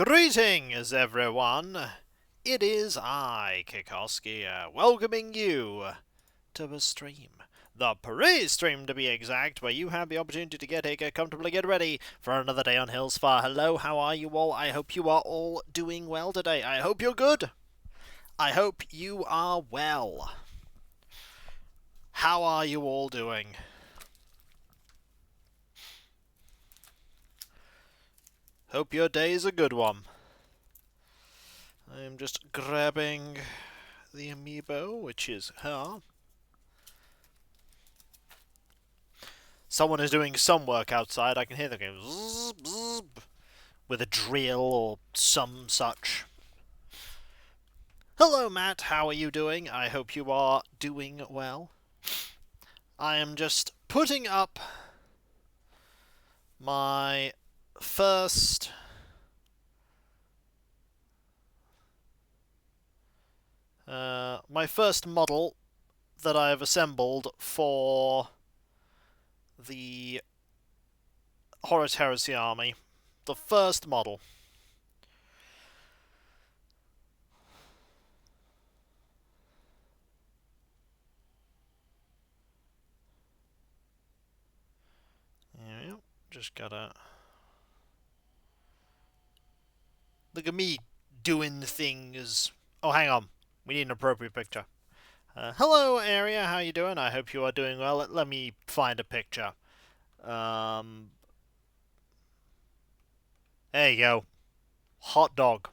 Greetings, everyone! It is I, Kikoski, welcoming you to the stream. The parade stream, to be exact, where you have the opportunity to get comfortably get ready for another day on Hillsfar. Hello, how are you all? I hope you are all doing well today. I hope you're good. I hope you are well. How are you all doing? Hope your day is a good one. I'm just grabbing the amiibo, which is her. Someone is doing some work outside. I can hear them going zzz, zzz, with a drill or some such. Hello, Matt. How are you doing? I hope you are doing well. I am just putting up my first model that I have assembled for the Horus Heresy army. The first model. Yeah, just gotta... Look at me doing things. Oh, hang on. We need an appropriate picture. Hello, area. How you doing? I hope you are doing well. Let me find a picture. There you go. Hot dog.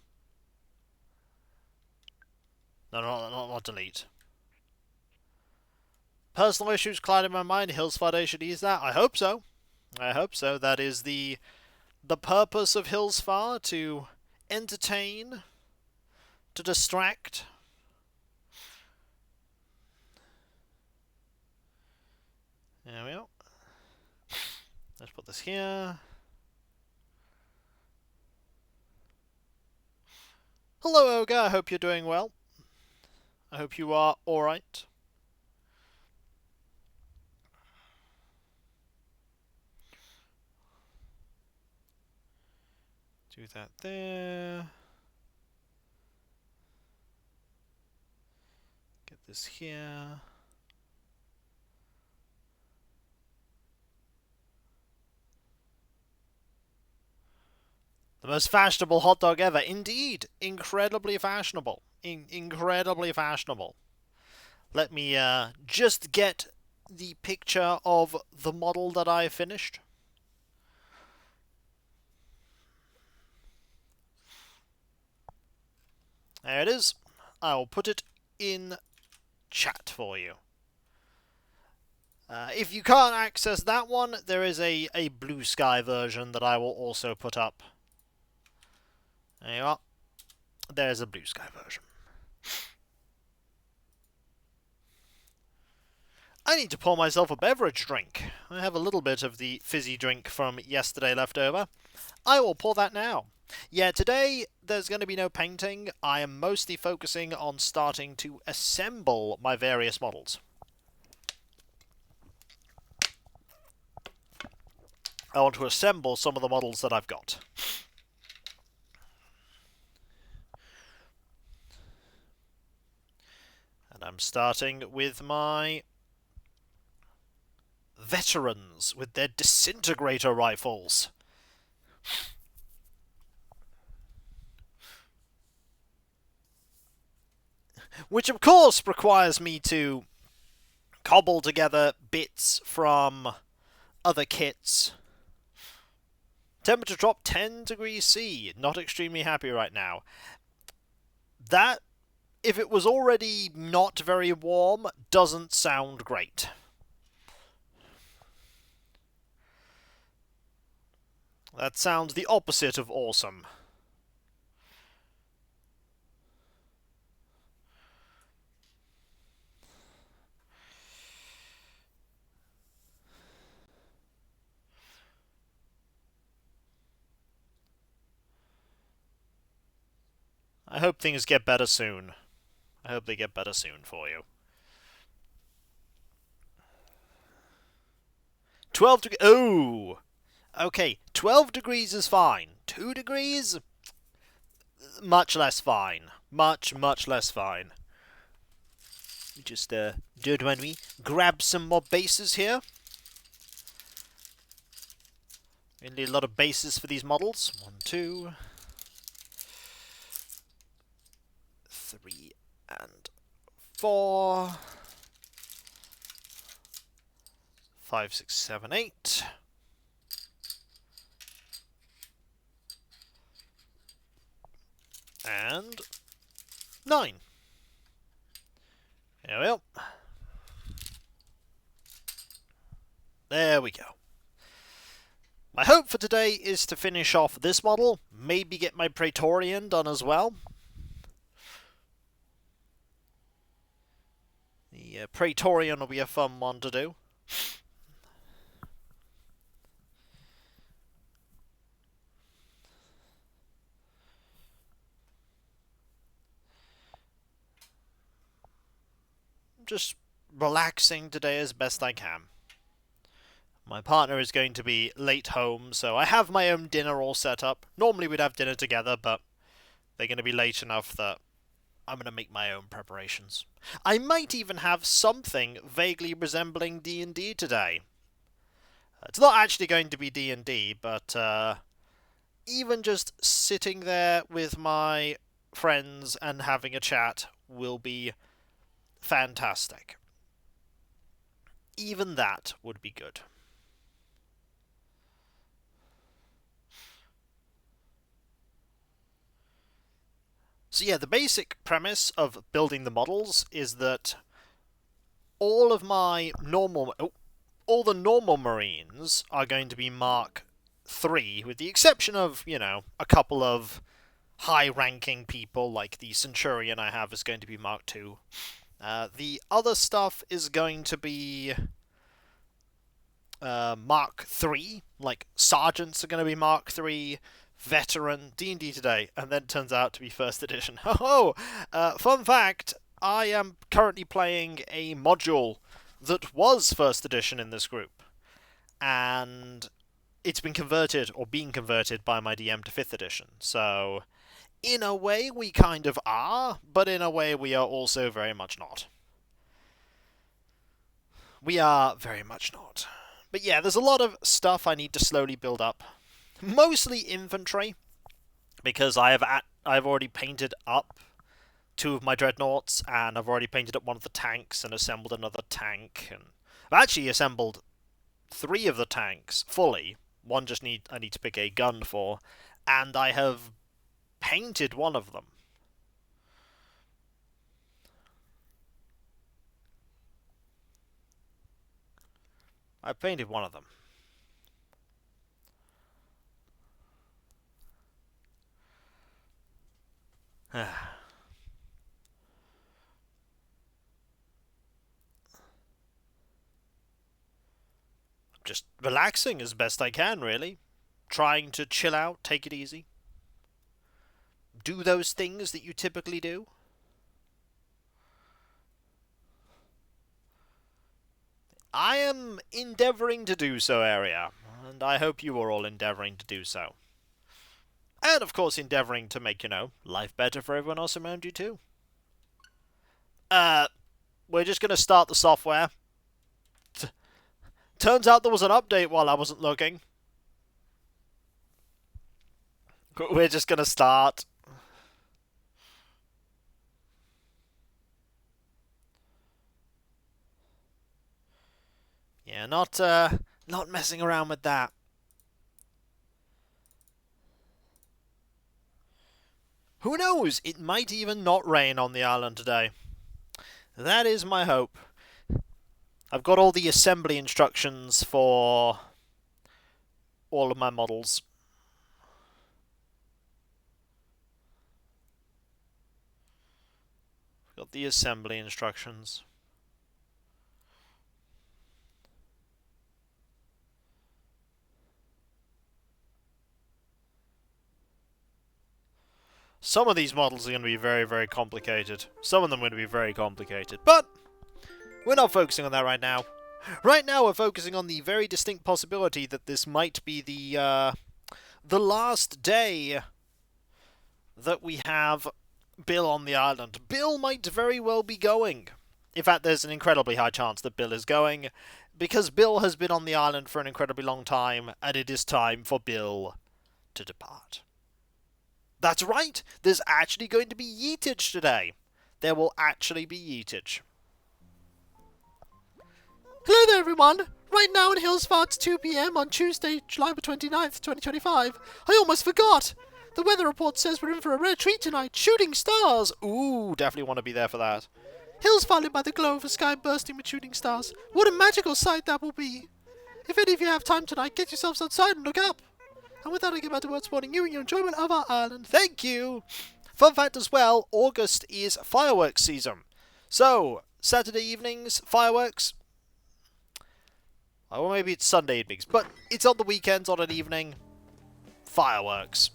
No, not delete. Personal issues clouding my mind. Hillsfar Day should ease that. I hope so. I hope so. That is the purpose of Hillsfar, to entertain, to distract. There we go. Let's put this here. Hello, Ogre. I hope you're doing well. I hope you are alright. Do that there. Get this here. The most fashionable hot dog ever. Indeed. Incredibly fashionable. Incredibly fashionable. Let me just get the picture of the model that I finished. There it is. I will put it in chat for you. If you can't access that one, there is a blue sky version that I will also put up. There you are. There's a blue sky version. I need to pour myself a beverage drink. I have a little bit of the fizzy drink from yesterday left over. I will pour that now. Yeah, today there's going to be no painting. I am mostly focusing on starting to assemble my various models. I want to assemble some of the models that I've got. And I'm starting with my veterans with their disintegrator rifles. Which, of course, requires me to cobble together bits from other kits. Temperature drop 10 degrees C. Not extremely happy right now. That, if it was already not very warm, doesn't sound great. That sounds the opposite of awesome. I hope things get better soon. I hope they get better soon for you. 12 degrees. Oh! Okay, 12 degrees is fine. 2 degrees? much less fine. Much less fine. We just do it when we grab some more bases here. We need a lot of bases for these models. 1, 2, 3, and 4. 5, 6, 7, 8. And 9. There we go. There we go. My hope for today is to finish off this model, maybe get my Praetorian done as well. The Praetorian will be a fun one to do. Just relaxing today as best I can. My partner is going to be late home, so I have my own dinner all set up. Normally we'd have dinner together, but they're going to be late enough that I'm going to make my own preparations. I might even have something vaguely resembling D&D today. It's not actually going to be D&D, but even just sitting there with my friends and having a chat will be fantastic. Even that would be good. So yeah, the basic premise of building the models is that all the normal Marines are going to be Mark 3, with the exception of, a couple of high-ranking people, like the Centurion I have is going to be Mark 2. The other stuff is going to be Mark 3, like Sergeants are going to be Mark 3, Veteran, D&D today, and then it turns out to be First Edition. Fun fact, I am currently playing a module that was First Edition in this group, and it's been converted, or being converted by my DM to 5th Edition, so in a way we kind of are, but in a way we are also very much not. We are very much not. But yeah, there's a lot of stuff I need to slowly build up. Mostly infantry, because I've already painted up 2 of my dreadnoughts, and I've already painted up 1 of the tanks and assembled another tank, and I've actually assembled 3 of the tanks fully. 1 I need to pick a gun for, and I have painted 1 of them. I painted 1 of them. Just relaxing as best I can, really. Trying to chill out, take it easy. Do those things that you typically do. I am endeavouring to do so, Area, and I hope you are all endeavouring to do so. And, of course, endeavouring to make, life better for everyone else around you, too. We're just going to start the software. Turns out there was an update while I wasn't looking. We're just going to start. Yeah, not messing around with that. Who knows? It might even not rain on the island today. That is my hope. I've got all the assembly instructions for all of my models. Got the assembly instructions. Some of these models are going to be very, very complicated. Some of them are going to be very complicated. But we're not focusing on that right now. Right now we're focusing on the very distinct possibility that this might be the last day that we have Bill on the island. Bill might very well be going. In fact, there's an incredibly high chance that Bill is going, because Bill has been on the island for an incredibly long time, and it is time for Bill to depart. That's right, there's actually going to be yeetage today. There will actually be yeetage. Hello there, everyone! Right now in Hillsfar, it's 2 p.m. on Tuesday, July 29th, 2025. I almost forgot! The weather report says we're in for a rare treat tonight. Shooting stars! Ooh, definitely want to be there for that. Hillsfar lit by the glow of a sky bursting with shooting stars. What a magical sight that will be! If any of you have time tonight, get yourselves outside and look up! And with that, I give back to word supporting you and your enjoyment of our island. Thank you! Fun fact as well, August is fireworks season. So, Saturday evenings, fireworks. Or maybe it's Sunday evenings, but it's on the weekends on an evening. Fireworks.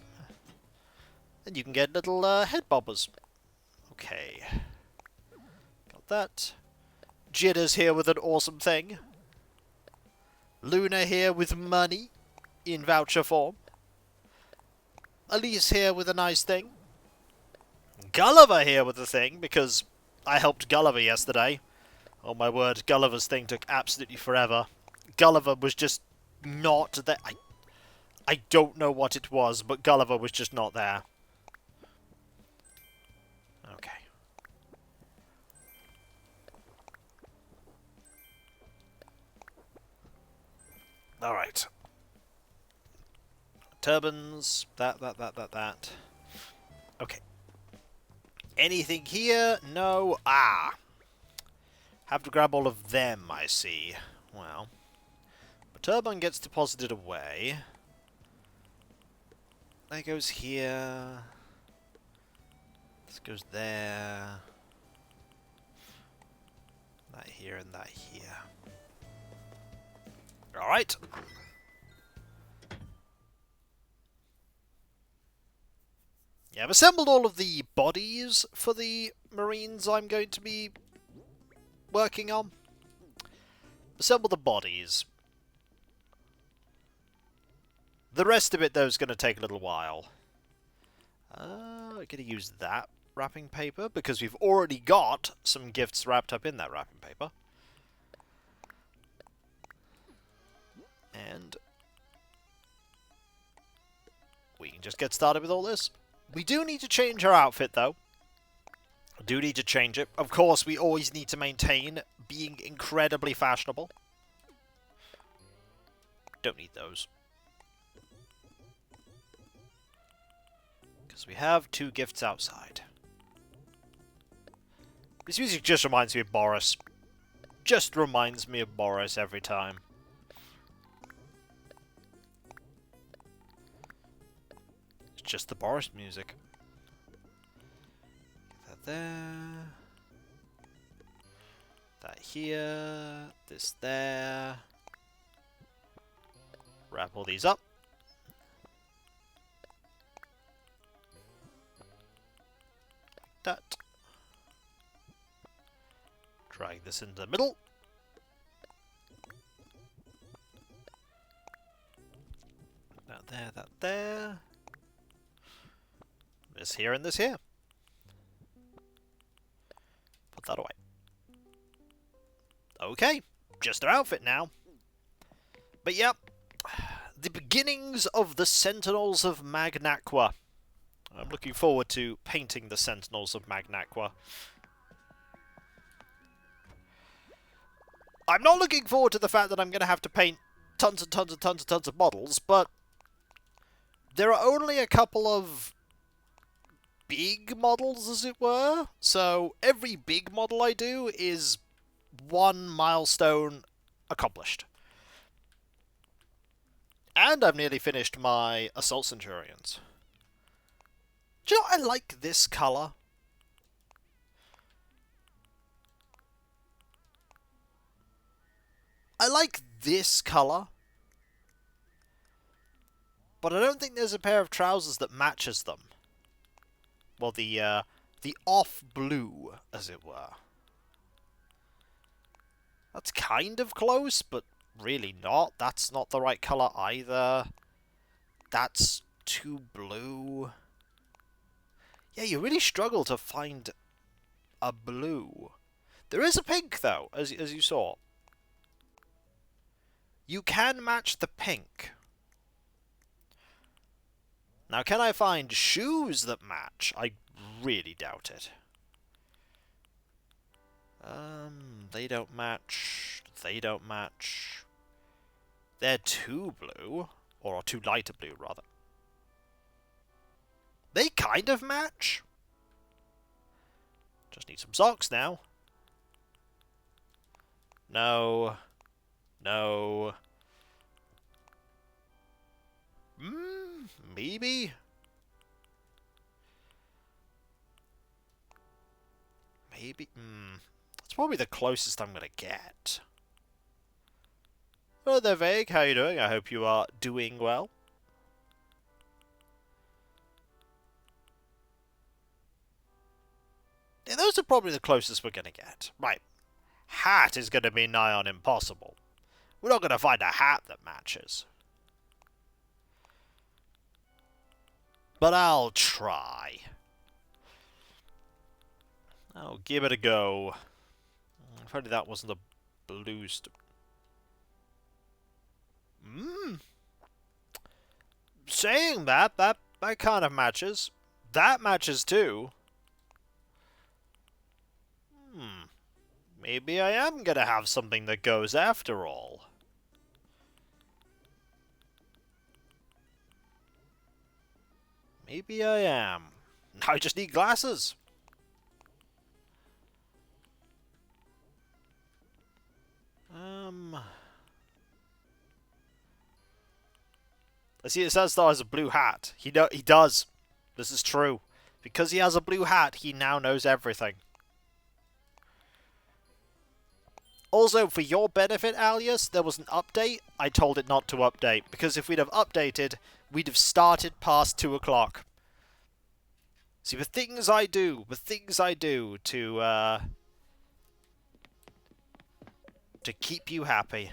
And you can get little head bobbers. Okay. Got that. Jitter's here with an awesome thing. Luna here with money in voucher form. Elise here with a nice thing. Gulliver here with a thing, because I helped Gulliver yesterday. Oh my word, Gulliver's thing took absolutely forever. Gulliver was just not there. I don't know what it was, but Gulliver was just not there. Okay. Alright. Turbans. That. Okay. Anything here? No. Ah. Have to grab all of them, I see. Well. The turbine gets deposited away. That goes here. This goes there. That here and that here. Alright. Yeah, I've assembled all of the bodies for the Marines I'm going to be working on. Assemble the bodies. The rest of it, though, is going to take a little while. I'm going to use that wrapping paper, because we've already got some gifts wrapped up in that wrapping paper. And we can just get started with all this. We do need to change our outfit, though. Do need to change it. Of course, we always need to maintain being incredibly fashionable. Don't need those. Because we have 2 gifts outside. This music just reminds me of Boris. Just reminds me of Boris every time. It's just the Boris music. Get that there. That here. This there. Wrap all these up. That. Drag this into the middle. That there, that there. This here and this here. Put that away. Okay, just our outfit now. But yep, the beginnings of the Sentinels of Magnaqua. I'm looking forward to painting the Sentinels of Magnaqua. I'm not looking forward to the fact that I'm going to have to paint tons and tons and tons and tons of models, but there are only a couple of big models, as it were. So every big model I do is one milestone accomplished. And I've nearly finished my Assault Centurions. Do you know, I like this colour. I like this colour. But I don't think there's a pair of trousers that matches them. Well, the off blue, as it were. That's kind of close, but really not. That's not the right colour either. That's too blue. Yeah, you really struggle to find a blue. There is a pink, though, as you saw. You can match the pink. Now, can I find shoes that match? I really doubt it. They don't match. They don't match. They're too blue. Or too light a blue, rather. They kind of match. Just need some socks now. No. No. Maybe? Maybe? It's probably the closest I'm gonna get. Hello there, Vague. How are you doing? I hope you are doing well. Yeah, those are probably the closest we're gonna get. Right. Hat is gonna be nigh on impossible. We're not gonna find a hat that matches. But I'll try. I'll give it a go. If only that wasn't the blues. Saying that kind of matches. That matches too. Maybe I am gonna have something that goes after all. Maybe I am. I just need glasses. I see it says though has a blue hat. He does. This is true. Because he has a blue hat, he now knows everything. Also, for your benefit, Alias, there was an update. I told it not to update, because if we'd have updated, we'd have started past 2 o'clock. See, the things I do to keep you happy.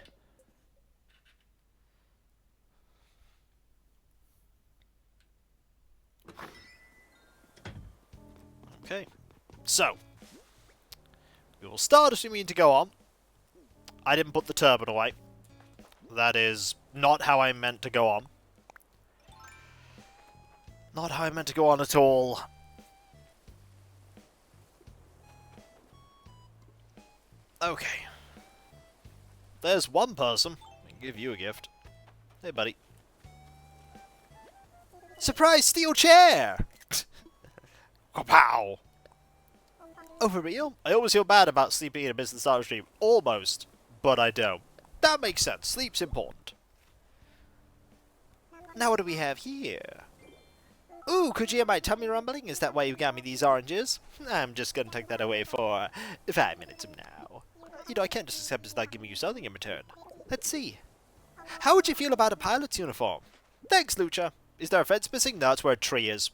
Okay, so we will start assuming to go on. I didn't put the turban away. That is not how I meant to go on. Not how I meant to go on at all. Okay. There's one person. I can give you a gift. Hey, buddy. Surprise steel chair! Kapow! Oh, for real? I always feel bad about sleeping in a business hour stream. Almost. But I don't. That makes sense. Sleep's important. Now what do we have here? Ooh, could you hear my tummy rumbling? Is that why you got me these oranges? I'm just gonna take that away for 5 minutes from now. You know, I can't just accept it's not giving you something in return. Let's see. How would you feel about a pilot's uniform? Thanks, Lucha. Is there a fence missing? No, it's where a tree is.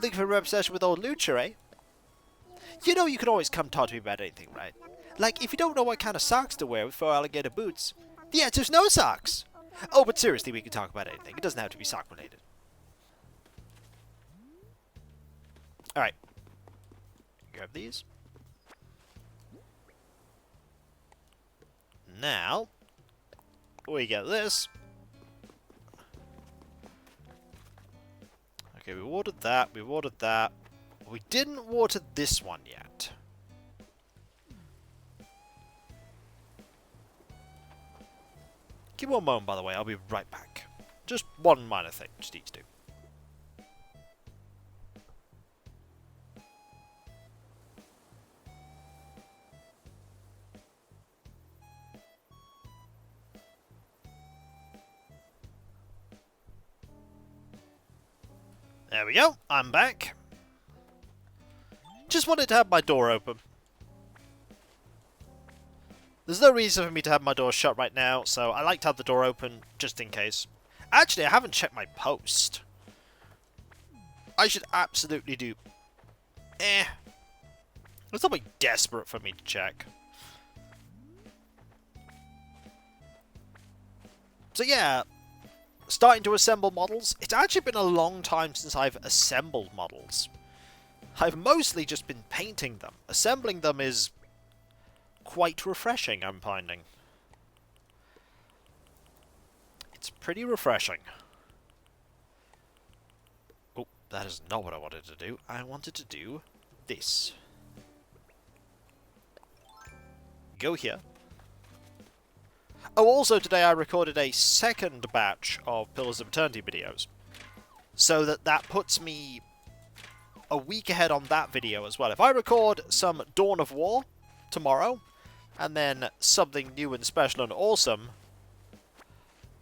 Looking for a obsession with old Lucha, eh? You know you can always come talk to me about anything, right? Like, if you don't know what kind of socks to wear with faux alligator boots, the answer's no socks! Oh, but seriously, we can talk about anything. It doesn't have to be sock-related. Alright. Grab these. Now, we get this. Okay, we watered that, we watered that. We didn't water this one yet. Give me one moment, by the way, I'll be right back. Just one minor thing, just need to do. There we go, I'm back. Just wanted to have my door open. There's no reason for me to have my door shut right now, so I like to have the door open just in case. Actually, I haven't checked my post. I should absolutely do. There's something desperate for me to check. So yeah, starting to assemble models. It's actually been a long time since I've assembled models. I've mostly just been painting them. Assembling them is quite refreshing, I'm finding. It's pretty refreshing. Oh, that is not what I wanted to do. I wanted to do this. Go here. Oh, also today I recorded a second batch of Pillars of Eternity videos. So that puts me a week ahead on that video as well. If I record some Dawn of War tomorrow, and then something new and special and awesome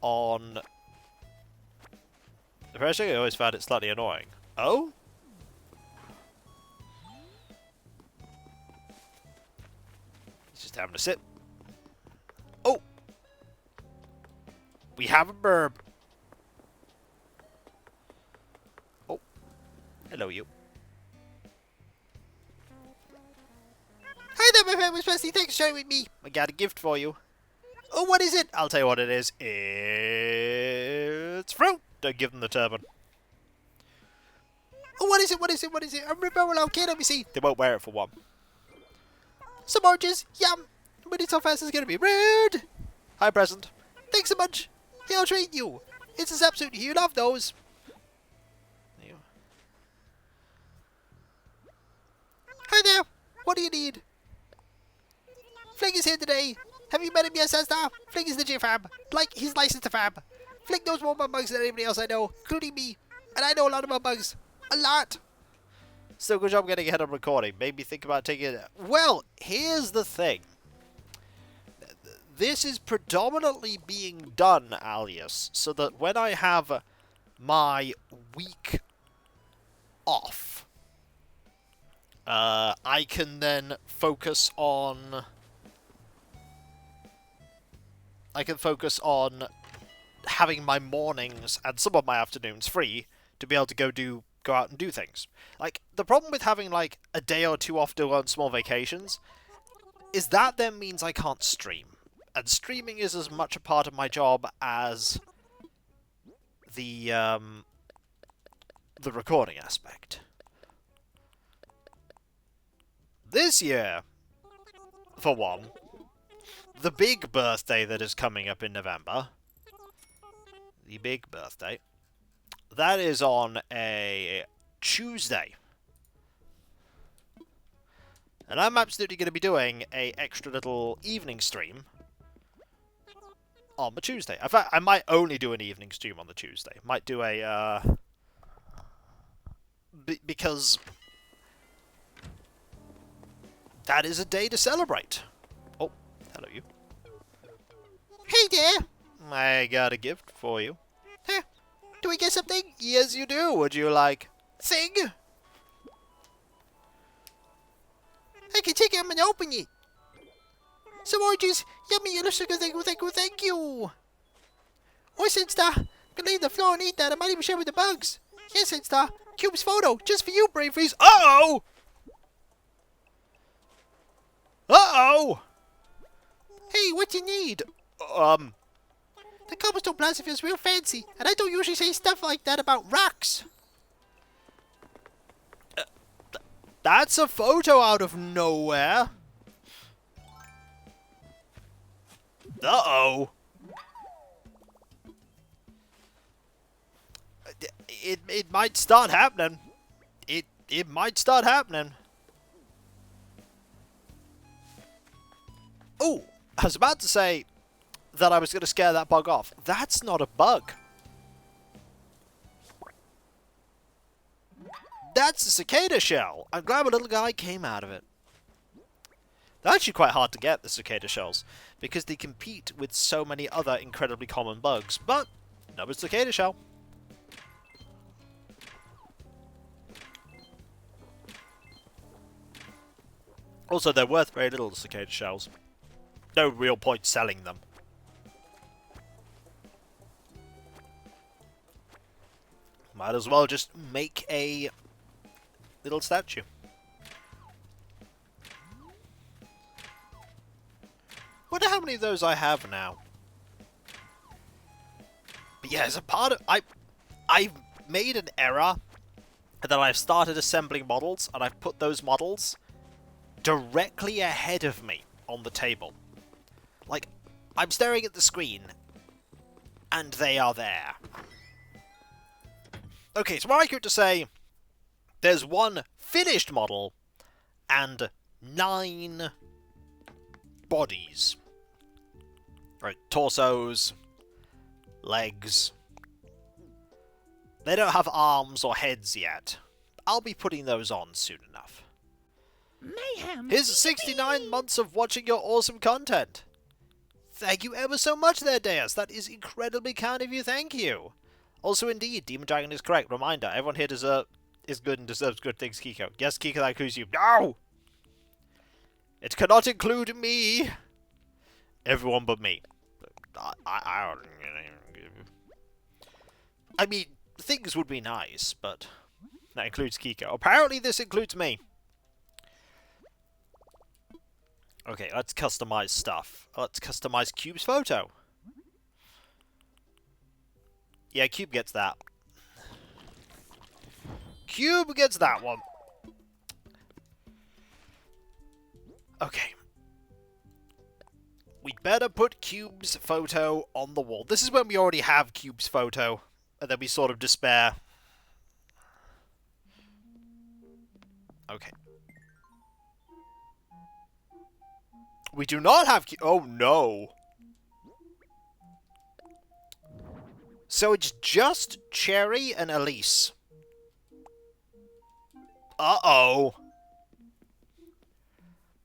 on... Actually, I always found it slightly annoying. Oh? He's just having a sip. Oh! We have a burb. Oh. Hello, you. Hi there, my friend, Miss Bessie. Thanks for sharing with me. I got a gift for you. Oh, what is it? I'll tell you what it is. It's fruit. Don't give them the turban. Oh, what is it? What is it? What is it? I'm rebel okay, let me see. They won't wear it for one. Some oranges. Yum. But it's so fast it's gonna be rude. Hi, present. Thanks so much. Here, I'll treat you. It's a substitute. You love those. You. Hi there. What do you need? Fling is here today. Have you met him yet, Sister? Fling is the J-Fab. Like, he's licensed to fab. Fling knows more about bugs than anybody else I know, including me. And I know a lot about bugs. A lot. Still, good job getting ahead of recording. Made me think about taking it. Well, here's the thing. This is predominantly being done, alias, so that when I have my week off, I can then focus on... having my mornings and some of my afternoons free to be able to go out and do things. Like, the problem with having, like, a day or two off to go on small vacations is that then means I can't stream. And streaming is as much a part of my job as the recording aspect. This year, for one, the big birthday that is coming up in November, the big birthday, that is on a Tuesday. And I'm absolutely going to be doing a extra little evening stream on the Tuesday. In fact, I might only do an evening stream on the Tuesday. Might do a, because that is a day to celebrate. Oh, hello you. Hey there. I got a gift for you. Huh? Do we get something? Yes, you do. Would you like... Thing? I can take it and open it. Some oranges. Yummy, you look so good. Thank you, thank you, thank you. Oh, Sister. Can lay on the floor and eat that. I might even share with the bugs. Yes, Sister. Cube's photo. Just for you, Braveries. Uh-oh! Uh-oh! Hey, what you need? The cobblestone plaza feels real fancy, and I don't usually say stuff like that about rocks. That's a photo out of nowhere. Uh-oh. It might start happening. It might start happening. Oh, I was about to say that I was going to scare that bug off. That's not a bug. That's a cicada shell. I'm glad my little guy came out of it. They're actually quite hard to get, the cicada shells, because they compete with so many other incredibly common bugs. But, no, it's cicada shell. Also, they're worth very little, the cicada shells. No real point selling them. Might as well just make a little statue. Wonder how many of those I have now. But yeah, as a part of... I've made an error, and then I've started assembling models, and I've put those models directly ahead of me on the table. Like, I'm staring at the screen, and they are there. Okay, so more accurate to say, there's one finished model, and 9 bodies. Right, torsos, legs. They don't have arms or heads yet. I'll be putting those on soon enough. Mayhem. Here's 69 months of watching your awesome content. Thank you ever so much there, Deus. That is incredibly kind of you, thank you. Also, indeed, Demon Dragon is correct. Reminder, everyone here is good and deserves good things, Kiko. Yes, Kiko, that includes you. No! It cannot include me. Everyone but me. I mean, things would be nice, but that includes Kiko. Apparently this includes me. Okay, let's customize stuff. Let's customize Cube's photo. Yeah, Cube gets that. Cube gets that one. Okay. We'd better put Cube's photo on the wall. This is when we already have Cube's photo, and then we sort of despair. Okay. We do not have Cube. Oh, no. So it's just Cherry and Elise. Uh-oh.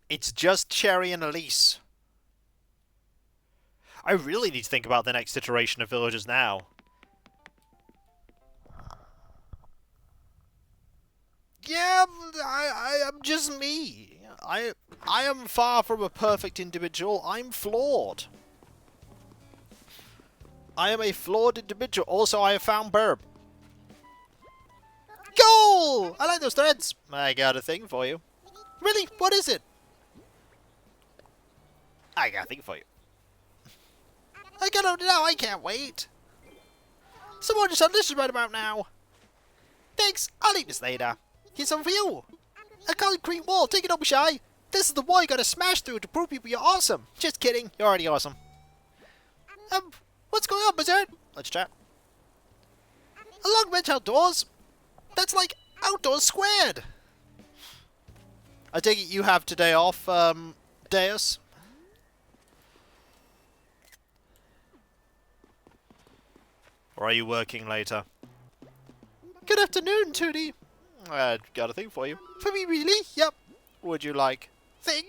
It's just Cherry and Elise. I really need to think about the next iteration of villagers now. Yeah, I am just me. I am far from a perfect individual. I'm flawed. I am a flawed individual. Also, I have found Burb. Goal! I like those threads. I got a thing for you. Really? What is it? I got a thing for you. I got it now. I can't wait. Someone just this right about now. Thanks. I'll eat this later. Here's some for you. A concrete wall. Take it up, Shy. This is the wall you gotta smash through to prove people you're awesome. Just kidding. You're already awesome. What's going on, Blizzard? Let's chat. A long bench outdoors? That's like outdoors squared. I take it you have today off, Deus? Or are you working later? Good afternoon, Tootie. Got a thing for you. For me, really? Yep. Would you like thing?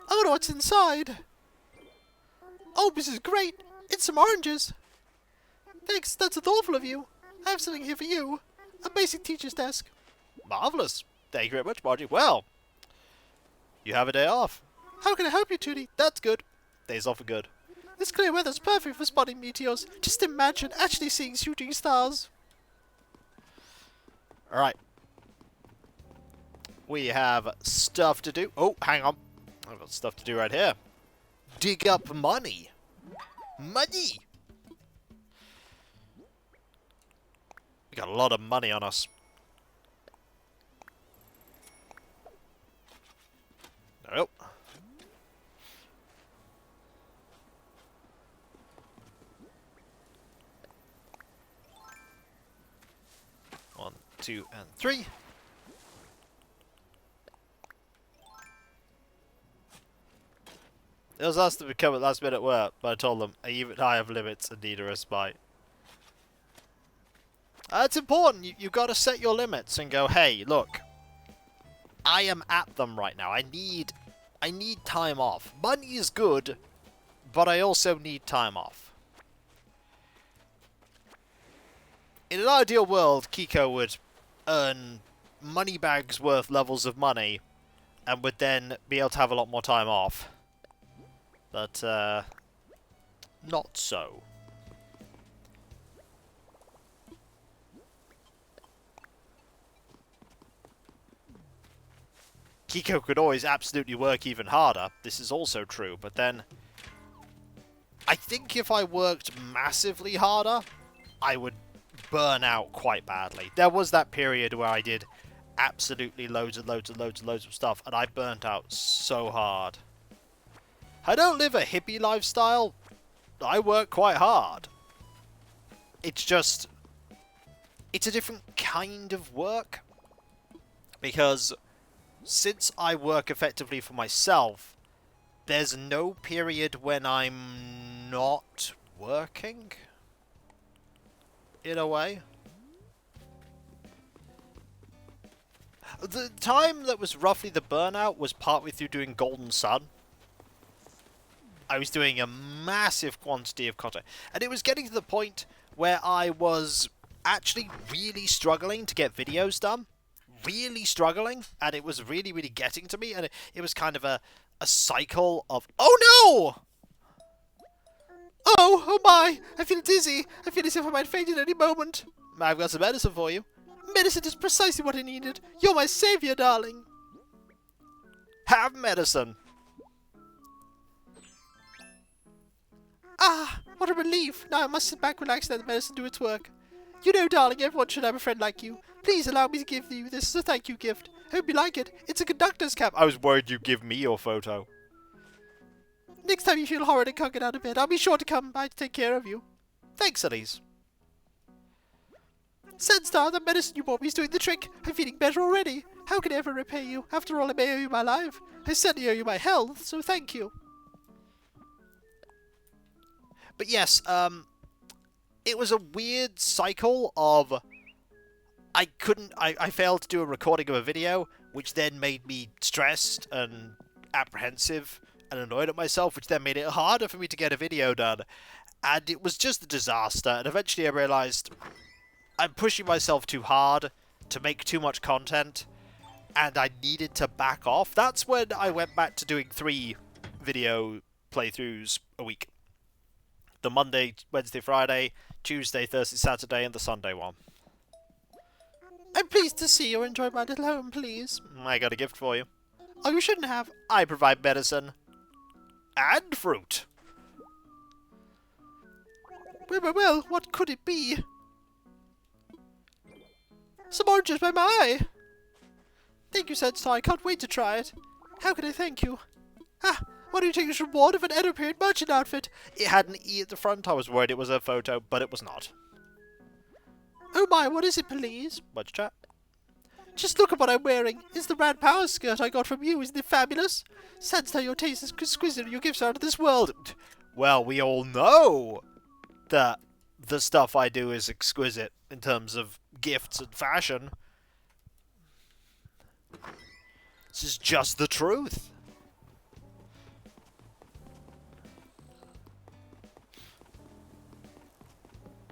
I wonder what's inside. Oh, this is great. It's some oranges. Thanks, that's thoughtful of you. I have something here for you. A basic teacher's desk. Marvellous. Thank you very much, Margie. Well, you have a day off. How can I help you, Tootie? That's good. Days off are good. This clear weather's perfect for spotting meteors. Just imagine actually seeing shooting stars. Alright. We have stuff to do. Oh, hang on. I've got stuff to do right here. Dig up money. Money! We got a lot of money on us. Nope. One, 2, and 3. It was asked to become at last minute work, but I told them even I have limits and need a respite. It's important. You've got to set your limits and go, hey, look, I am at them right now. I need time off. Money is good, but I also need time off. In an ideal world, Kiko would earn money bags worth levels of money and would then be able to have a lot more time off. But, not so. Kiko could always absolutely work even harder. This is also true, but then I think if I worked massively harder, I would burn out quite badly. There was that period where I did absolutely loads of stuff, and I burnt out so hard. I don't live a hippie lifestyle. I work quite hard. It's just... it's a different kind of work. Because since I work effectively for myself, there's no period when I'm not working. In a way. The time that was roughly the burnout was partway through doing Golden Sun. I was doing a massive quantity of content. And it was getting to the point where I was actually really struggling to get videos done. Really struggling. And it was really getting to me. And it was kind of a cycle of... oh no! Oh my! I feel dizzy. I feel as if I might faint at any moment. I've got some medicine for you. Medicine is precisely what I needed. You're my savior, darling. Have medicine. Ah, what a relief. Now I must sit back, relax, and let the medicine do its work. You know, darling, everyone should have a friend like you. Please allow me to give you this as a thank you gift. Hope you like it. It's a conductor's cap. I was worried you'd give me your photo. Next time you feel horrid and can't get out of bed, I'll be sure to come by to take care of you. Thanks, Elise. Sunstar, the medicine you bought me is doing the trick. I'm feeling better already. How can I ever repay you? After all, I may owe you my life. I certainly owe you my health, so thank you. But yes, it was a weird cycle of... I failed to do a recording of a video, which then made me stressed and apprehensive and annoyed at myself, which then made it harder for me to get a video done. And it was just a disaster, and eventually I realised I'm pushing myself too hard to make too much content, and I needed to back off. That's when I went back to doing 3 video playthroughs a week. The Monday, Wednesday, Friday, Tuesday, Thursday, Saturday, and the Sunday one. I'm pleased to see you enjoy my little home, please. I got a gift for you. Oh, you shouldn't have. I provide medicine. And fruit. Well, what could it be? Some oranges by my eye. Thank you, Sunstar. I can't wait to try it. How can I thank you? Ah, why don't you take this reward of an End-of-Period merchant outfit? It had an E at the front. I was worried it was a photo, but it was not. Oh my, what is it, please? Much chat. Just look at what I'm wearing. It's the Rad Power skirt I got from you. Isn't it fabulous? Sunstar, your taste is exquisite. Your gifts are out of this world. Well, we all know that the stuff I do is exquisite in terms of gifts and fashion. This is just the truth.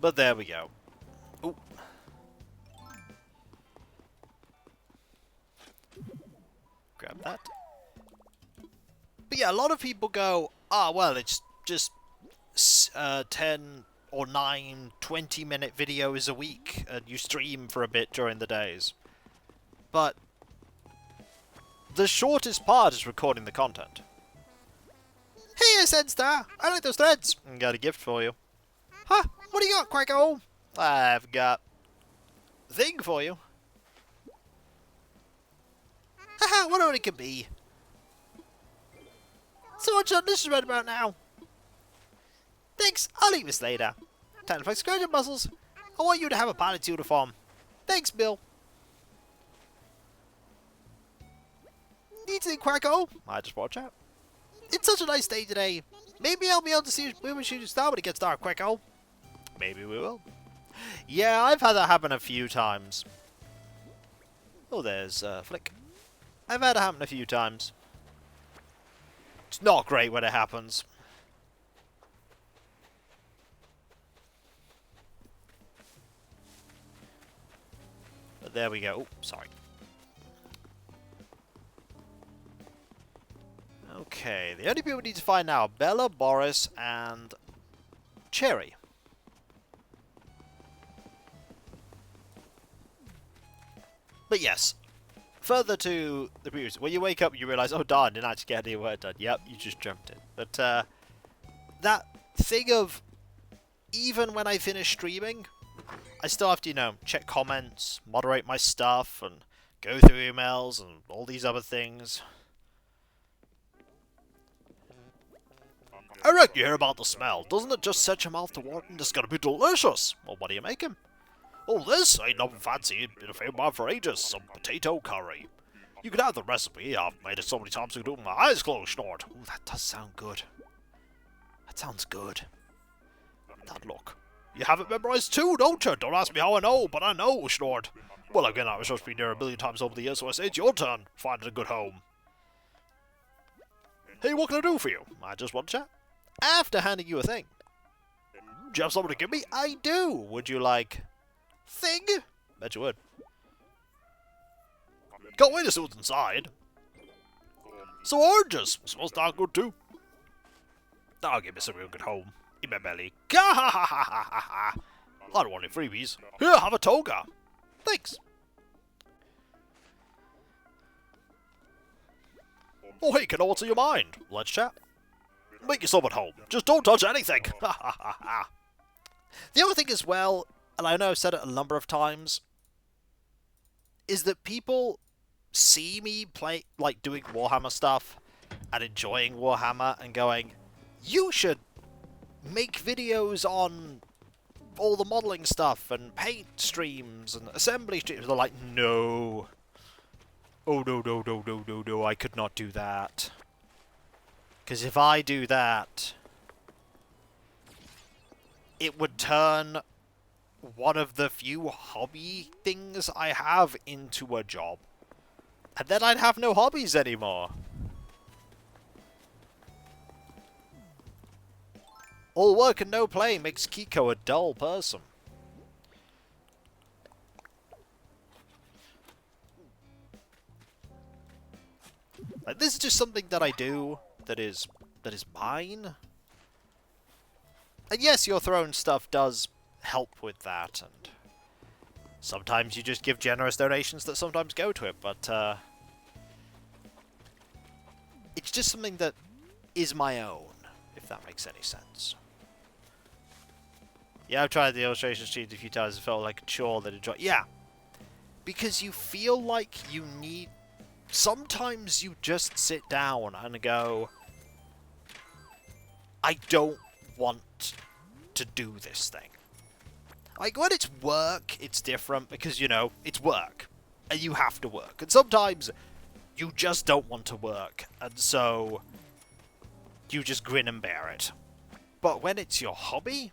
But there we go. Ooh. Grab that. But yeah, a lot of people go, well, it's just 10 or 9, 20-minute videos a week, and you stream for a bit during the days. But the shortest part is recording the content. Hey, Sunstar! I like those threads! Got a gift for you. Huh? What do you got, Quacko? I've got a thing for you. Haha, what only could be. So much on this is right about now. Thanks, I'll leave this later. Time to flex your muscles. I want you to have a pilot's uniform. Thanks, Bill. Needs anything, Quacko? I just watch out. It's such a nice day today. Maybe I'll be able to see women shooting star when it gets dark, Quacko. Maybe we will. Yeah, I've had that happen a few times. Oh, there's Flick. I've had it happen a few times. It's not great when it happens. But there we go. Oh, sorry. Okay, the only people we need to find now are Bella, Boris, and Cherry. But yes, further to the previous, when you wake up, you realise, oh darn, didn't actually get any work done. Yep, you just jumped in. But that thing of, even when I finish streaming, I still have to, you know, check comments, moderate my stuff, and go through emails and all these other things. I reckon you hear about the smell. Doesn't it just set your mouth to water? It's gonna be delicious. Well, what do you make him? Oh, this ain't nothing fancy. It's been a favorite mine for ages. Some potato curry. You can have the recipe. I've made it so many times I can do it with my eyes closed, Snort. Ooh, that does sound good. That sounds good. That look. You have it memorized too, don't you? Don't ask me how I know, but I know, Snort. Well, again, I was supposed to be near a million times over the years, so I say it's your turn. Find a good home. Hey, what can I do for you? I just want to chat. After handing you a thing. Do you have something to give me? I do. Would you like... thing? Bet you would. Can't wait to see what's inside. So oranges. Smells darn good too. That'll give me some real good home. In my belly. Gah ha ha ha ha ha ha. I don't want any freebies. Here, have a toga. Thanks. Oh hey, kiddo, what's in your mind? Let's chat. Make yourself at home. Just don't touch anything. Ha ha ha ha. The other thing as well, and I know I've said it a number of times, is that people see me play, like, doing Warhammer stuff and enjoying Warhammer and going, you should make videos on all the modelling stuff and paint streams and assembly streams. They're like, no. Oh, no, no, no, no, no, no, I could not do that. Because if I do that, it would turn one of the few hobby things I have into a job. And then I'd have no hobbies anymore. All work and no play makes Kiko a dull person. Like, this is just something that I do that is mine. And yes, your throne stuff does help with that, and sometimes you just give generous donations that sometimes go to it, but it's just something that is my own, if that makes any sense. Yeah, I've tried the illustration sheet a few times and felt like a chore that enjoy. Yeah, because you feel like you need... Sometimes you just sit down and go, I don't want to do this thing. Like, when it's work, it's different because, you know, it's work. And you have to work. And sometimes you just don't want to work. And so you just grin and bear it. But when it's your hobby,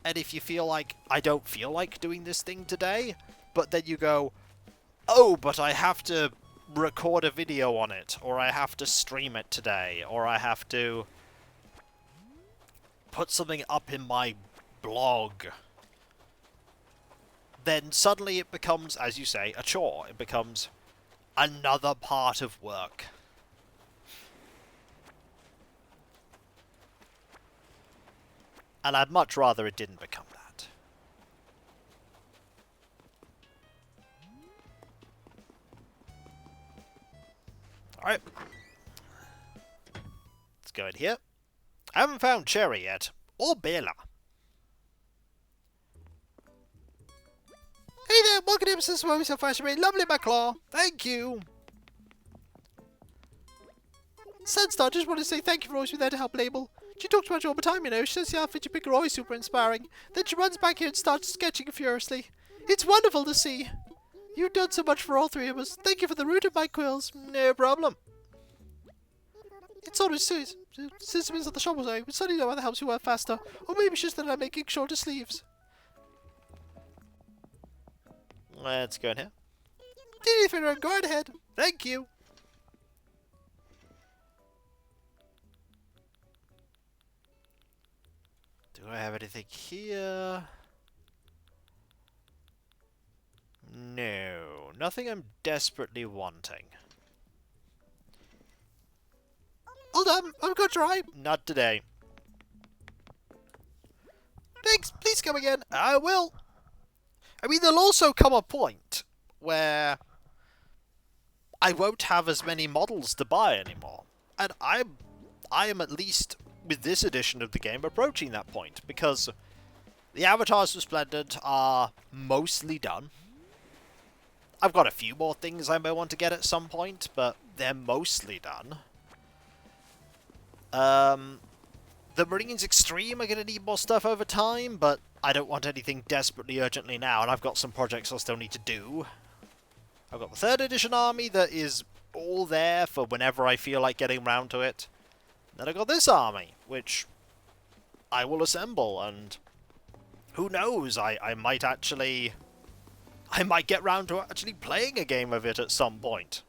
and if you feel like, I don't feel like doing this thing today, but then you go, oh, but I have to record a video on it, or I have to stream it today, or I have to put something up in my blog, then suddenly it becomes, as you say, a chore. It becomes another part of work. And I'd much rather it didn't become that. Alright. Let's go in here. I haven't found Cherry yet. Or Bella. Hey there, welcome to episode of Myself Fashion. Lovely, my claw. Thank you. Sunstar, just want to say thank you for always being there to help Label. She talks about you all the time, you know. She says the outfit you pick are always super inspiring. Then she runs back here and starts sketching furiously. It's wonderful to see. You've done so much for all three of us. Thank you for the root of my quills. No problem. It's sort of systems at the shop was I. But suddenly no one helps you work faster. Or maybe it's just that I'm making shorter sleeves. Let's go in here. Go right ahead. Thank you. Do I have anything here? No, nothing I'm desperately wanting. Hold on, I'm gonna try. Not today. Thanks, please come again. I will. I mean, there'll also come a point where I won't have as many models to buy anymore. And I am at least with this edition of the game approaching that point, because the avatars Resplendent are mostly done. I've got a few more things I may want to get at some point, but they're mostly done. The Marines Extreme are going to need more stuff over time, but I don't want anything desperately urgently now, and I've got some projects I still need to do. I've got the 3rd edition army that is all there for whenever I feel like getting round to it. Then I've got this army, which I will assemble, and who knows, I might actually... I might get round to actually playing a game of it at some point.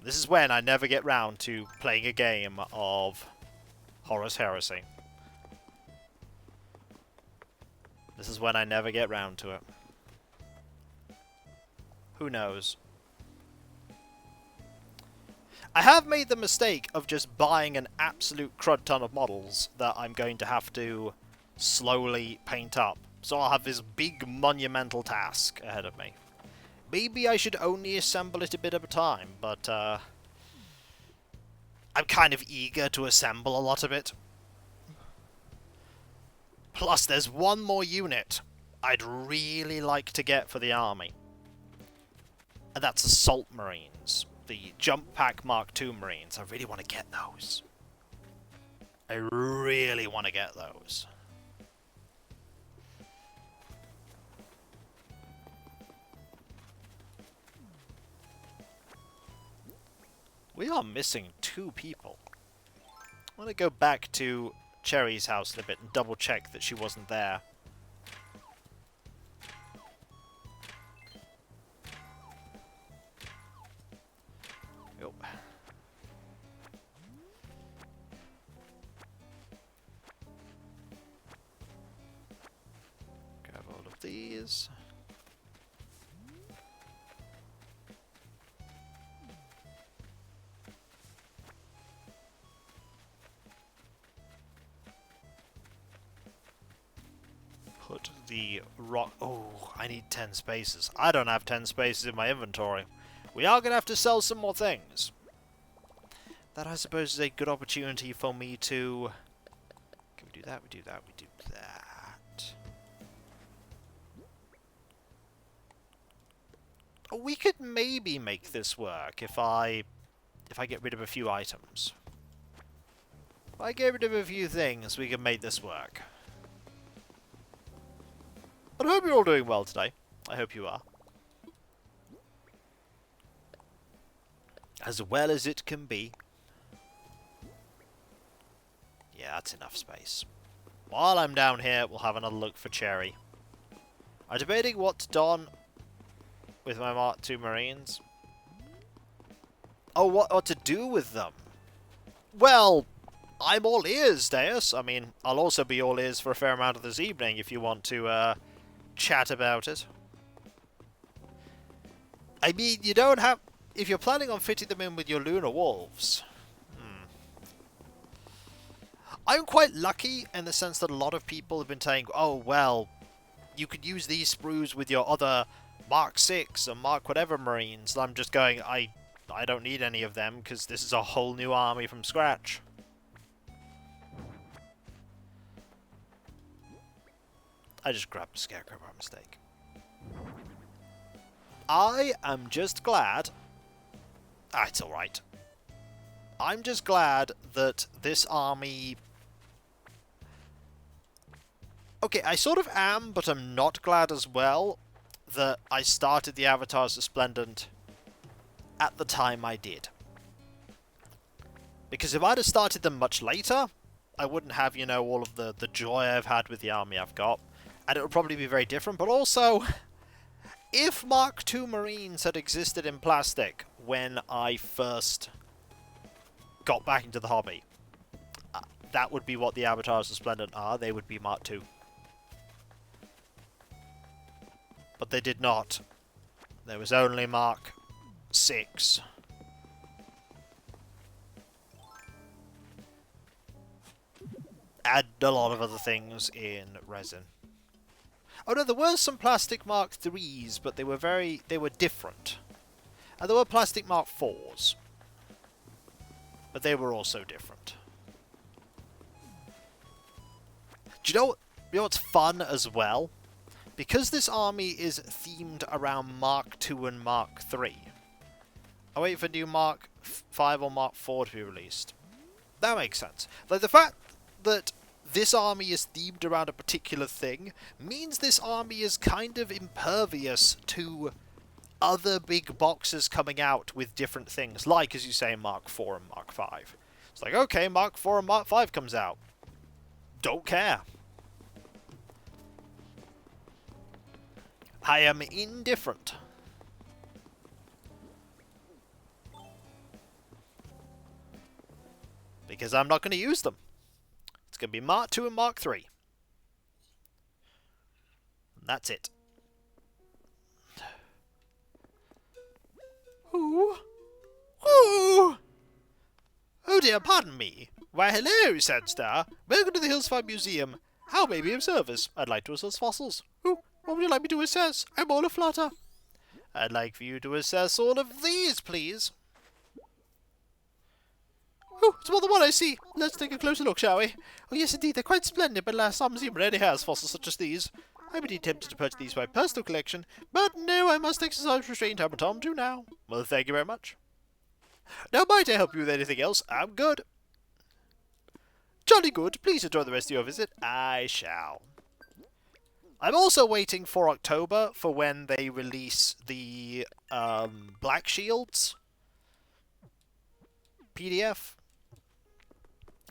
This is when I never get round to playing a game of Horus Heresy. This is when I never get round to it. Who knows? I have made the mistake of just buying an absolute crud ton of models that I'm going to have to slowly paint up. So I'll have this big monumental task ahead of me. Maybe I should only assemble it a bit at a time, but I'm kind of eager to assemble a lot of it. Plus, there's one more unit I'd really like to get for the army. And that's Assault Marines. The Jump Pack Mark II Marines. I really want to get those. I really want to get those. We are missing 2 people. I'm going to go back to Cherry's house a little bit and double check that she wasn't there. Yo. Grab all of these. Put the rock... Oh, I need 10 spaces. I don't have 10 spaces in my inventory. We are going to have to sell some more things. That, I suppose, is a good opportunity for me to... Can we do that? We do that. We do that. Oh, we could maybe make this work if I get rid of a few items. If I get rid of a few things, we can make this work. But I hope you're all doing well today. I hope you are. As well as it can be. Yeah, that's enough space. While I'm down here, we'll have another look for Cherry. I'm debating what to don with my Mark II Marines. Oh, what to do with them? Well, I'm all ears, Deus. I mean, I'll also be all ears for a fair amount of this evening if you want to, chat about it. I mean, you don't have... If you're planning on fitting them in with your Lunar Wolves... I'm quite lucky in the sense that a lot of people have been saying, oh, well, you could use these sprues with your other Mark 6 and Mark whatever Marines. And I'm just going, I don't need any of them because this is a whole new army from scratch. I just grabbed a Scarecrow by mistake. I am just glad... Ah, it's alright. I'm just glad that this army... Okay, I sort of am, but I'm not glad as well that I started the Avatars Resplendent at the time I did. Because if I'd have started them much later, I wouldn't have, you know, all of the joy I've had with the army I've got. And it would probably be very different, but also, if Mark II Marines had existed in plastic when I first got back into the hobby, that would be what the Avatars Resplendent are. They would be Mark II. But they did not. There was only Mark 6. And a lot of other things in resin. Oh no, there were some plastic Mark 3s, but they were different. And there were plastic Mark 4s. But they were also different. Do you know what's fun as well? Because this army is themed around Mark II and Mark III. I wait for new Mark 5 or Mark 4 to be released. That makes sense. Like, the fact that this army is themed around a particular thing means this army is kind of impervious to other big boxes coming out with different things, like, as you say, Mark 4 and Mark 5. It's like, okay, Mark 4 and Mark 5 comes out. Don't care. I am indifferent. Because I'm not going to use them. It's going to be Mark 2 and Mark 3. And that's it. Ooh. Ooh. Oh dear, pardon me. Why, hello, Sandstar. Welcome to the Hillside Museum. How may I be of service? I'd like to assess fossils. Ooh, what would you like me to assess? I'm all aflutter. I'd like for you to assess all of these, please. Oh, it's more than one I see. Let's take a closer look, shall we? Oh, yes, indeed, they're quite splendid, but alas, our museum rarely has fossils such as these. I've been tempted to purchase these for my personal collection, but no, I must exercise restraint. I'm Tom too now. Well, thank you very much. Now, might I help you with anything else? I'm good. Jolly good. Please enjoy the rest of your visit. I shall. I'm also waiting for October for when they release the Black Shields PDF.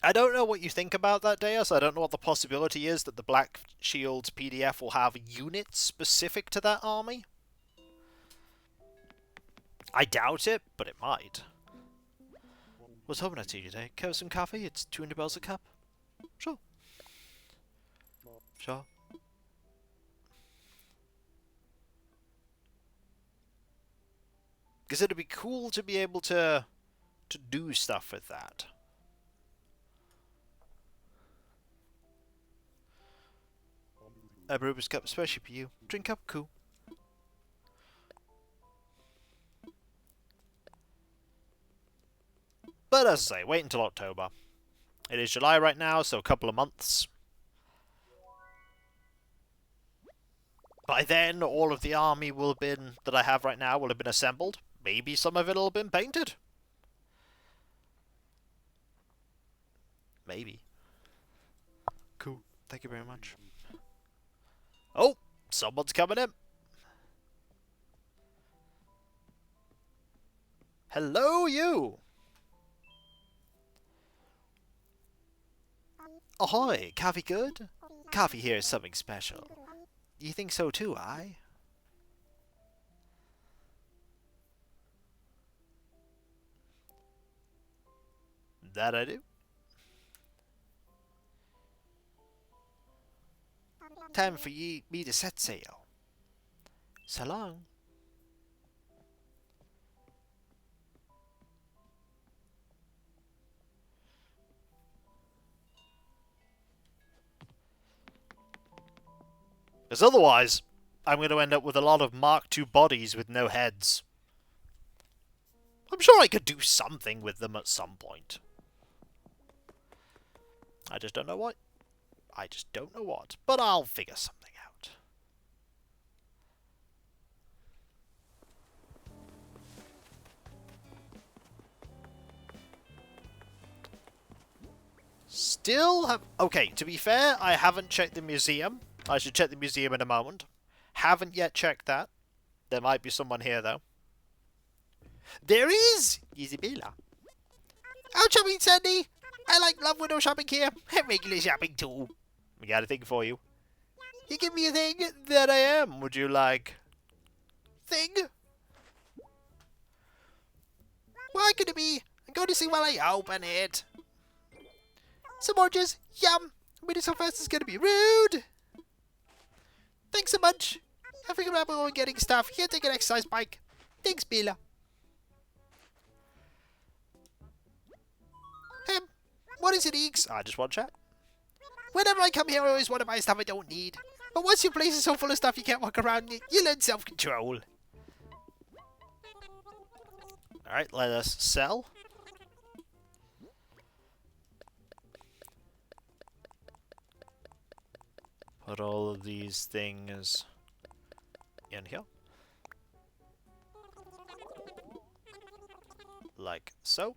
I don't know what you think about that, Deus. I don't know what the possibility is that the Black Shields PDF will have units specific to that army. I doubt it, but it might. Was hoping I'd see you today. Care for some coffee? It's 200 bells a cup. Sure. Sure. Because it'd be cool to be able to do stuff with that. A brewer's cup, especially for you. Drink up, cool. But as I say, wait until October. It is July right now, so a couple of months. By then, all of the army will have been, that I have right now, will have been assembled. Maybe some of it will have been painted. Maybe. Cool. Thank you very much. Oh, someone's coming in. Hello, you. Ahoy, coffee good? Coffee here is something special. You think so too, aye? That I do. Time for me to set sail. So long. Because otherwise, I'm going to end up with a lot of Mark II bodies with no heads. I'm sure I could do something with them at some point. I just don't know what. I just don't know what. But I'll figure something out. Still have... Okay, to be fair, I haven't checked the museum. I should check the museum in a moment. Haven't yet checked that. There might be someone here, though. There is! Isabella. Out shopping, Sandy! I love window shopping here. Regular shopping too. We got a thing for you. You give me a thing? That I am. Would you like... thing? What could it be? I'm going to see while I open it. Some oranges. Yum. Waiting so fast it's going to be rude. Thanks so much. I figured out we're getting stuff. Here, take an exercise bike. Thanks, Bella. What is it, Eeks? I just want chat. Whenever I come here, I always want to buy stuff I don't need. But once your place is so full of stuff you can't walk around, you learn self-control. Alright, let us sell. Put all of these things in here. Like so.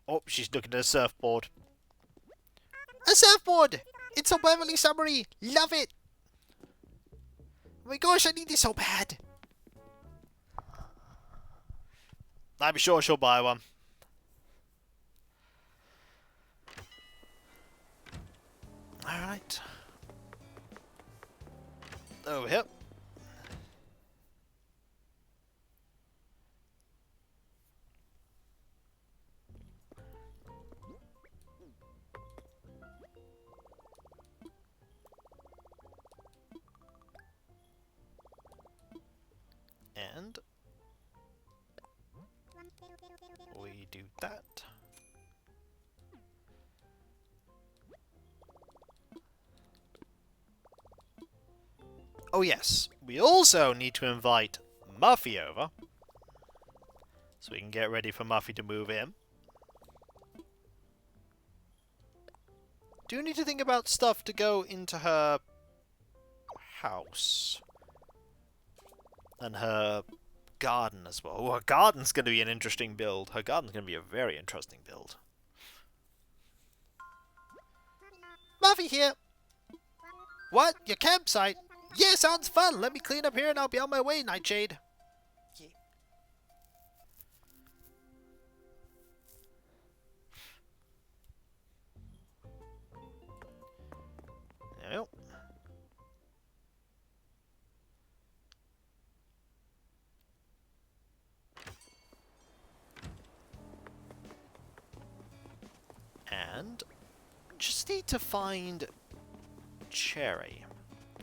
Oh, she's looking at a surfboard. A surfboard! It's a Beverly Summary! Love it! Oh my gosh, I need this so bad! I'm sure she'll buy one. Alright. Over here. And we do that. Oh yes, we also need to invite Muffy over, so we can get ready for Muffy to move in. Do need to think about stuff to go into her house. And her garden as well. Oh, her garden's going to be an interesting build. Her garden's going to be a very interesting build. Muffy here! What? Your campsite? Yeah, sounds fun! Let me clean up here and I'll be on my way, Nightshade. Yeah. Yep. And just need to find Cherry.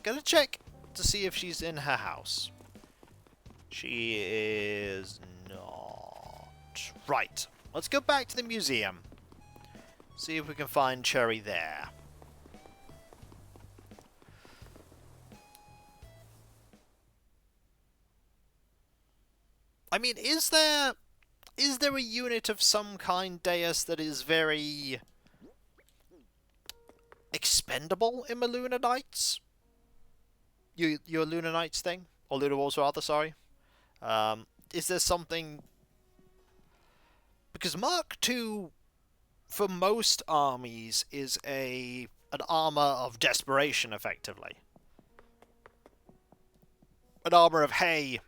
Gotta check to see if she's in her house. She is not. Right. Let's go back to the museum. See if we can find Cherry there. I mean, is there a unit of some kind, Deus, that is very expendable in my Lunar Knights? Your Lunar Knights thing? Or Lunar Wars rather, sorry. Is there something... Because Mark II, for most armies, is an armor of desperation, effectively. An armor of, hey,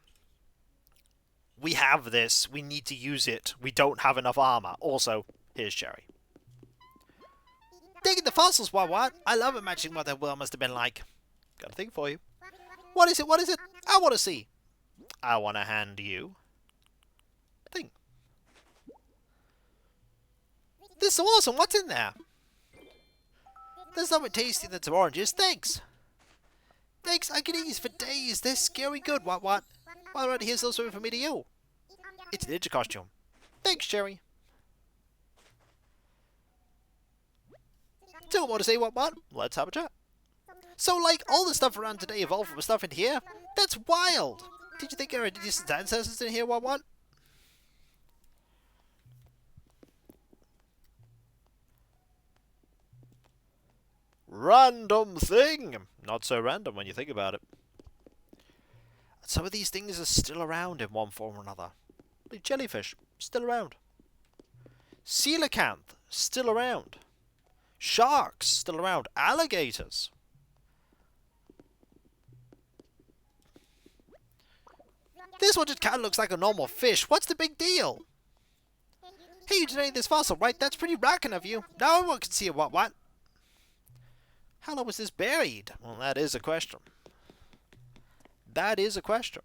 we have this, we need to use it, we don't have enough armor. Also, here's Cherry. Digging the fossils, what? I love imagining what that world must have been like. Got a thing for you. What is it? What is it? I want to see. I want to hand you a thing. This is so awesome. What's in there? There's something tasty that's oranges. Thanks. Thanks. I can eat these for days. They're scary good. What? While around here's no something for me to you. It's a ninja costume. Thanks, Cherry. Don't want to say what? Let's have a chat. So, like, all the stuff around today evolved from stuff in here? That's wild! Did you think our distant ancestors in here, what? Random thing! Not so random when you think about it. Some of these things are still around in one form or another. Like jellyfish, still around. Coelacanth, still around. Sharks, still around. Alligators. This one just kinda looks like a normal fish. What's the big deal? Hey, you donated this fossil, right? That's pretty rockin' of you. Now everyone can see it, what? How long was this buried? Well, that is a question. That is a question.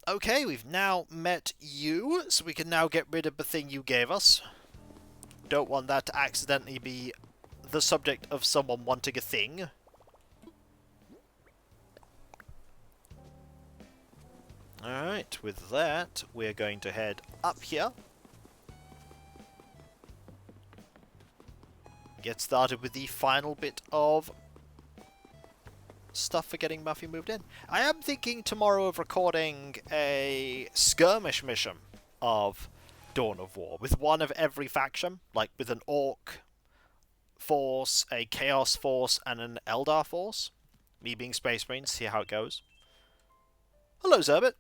Okay, we've now met you, so we can now get rid of the thing you gave us. Don't want that to accidentally be the subject of someone wanting a thing. Alright, with that, we're going to head up here. get started with the final bit of stuff for getting Buffy moved in. I am thinking tomorrow of recording a skirmish mission of Dawn of War with one of every faction, like with an Orc force, a Chaos force, and an Eldar force. Me being Space Marine, see how it goes. Hello, Zerbit.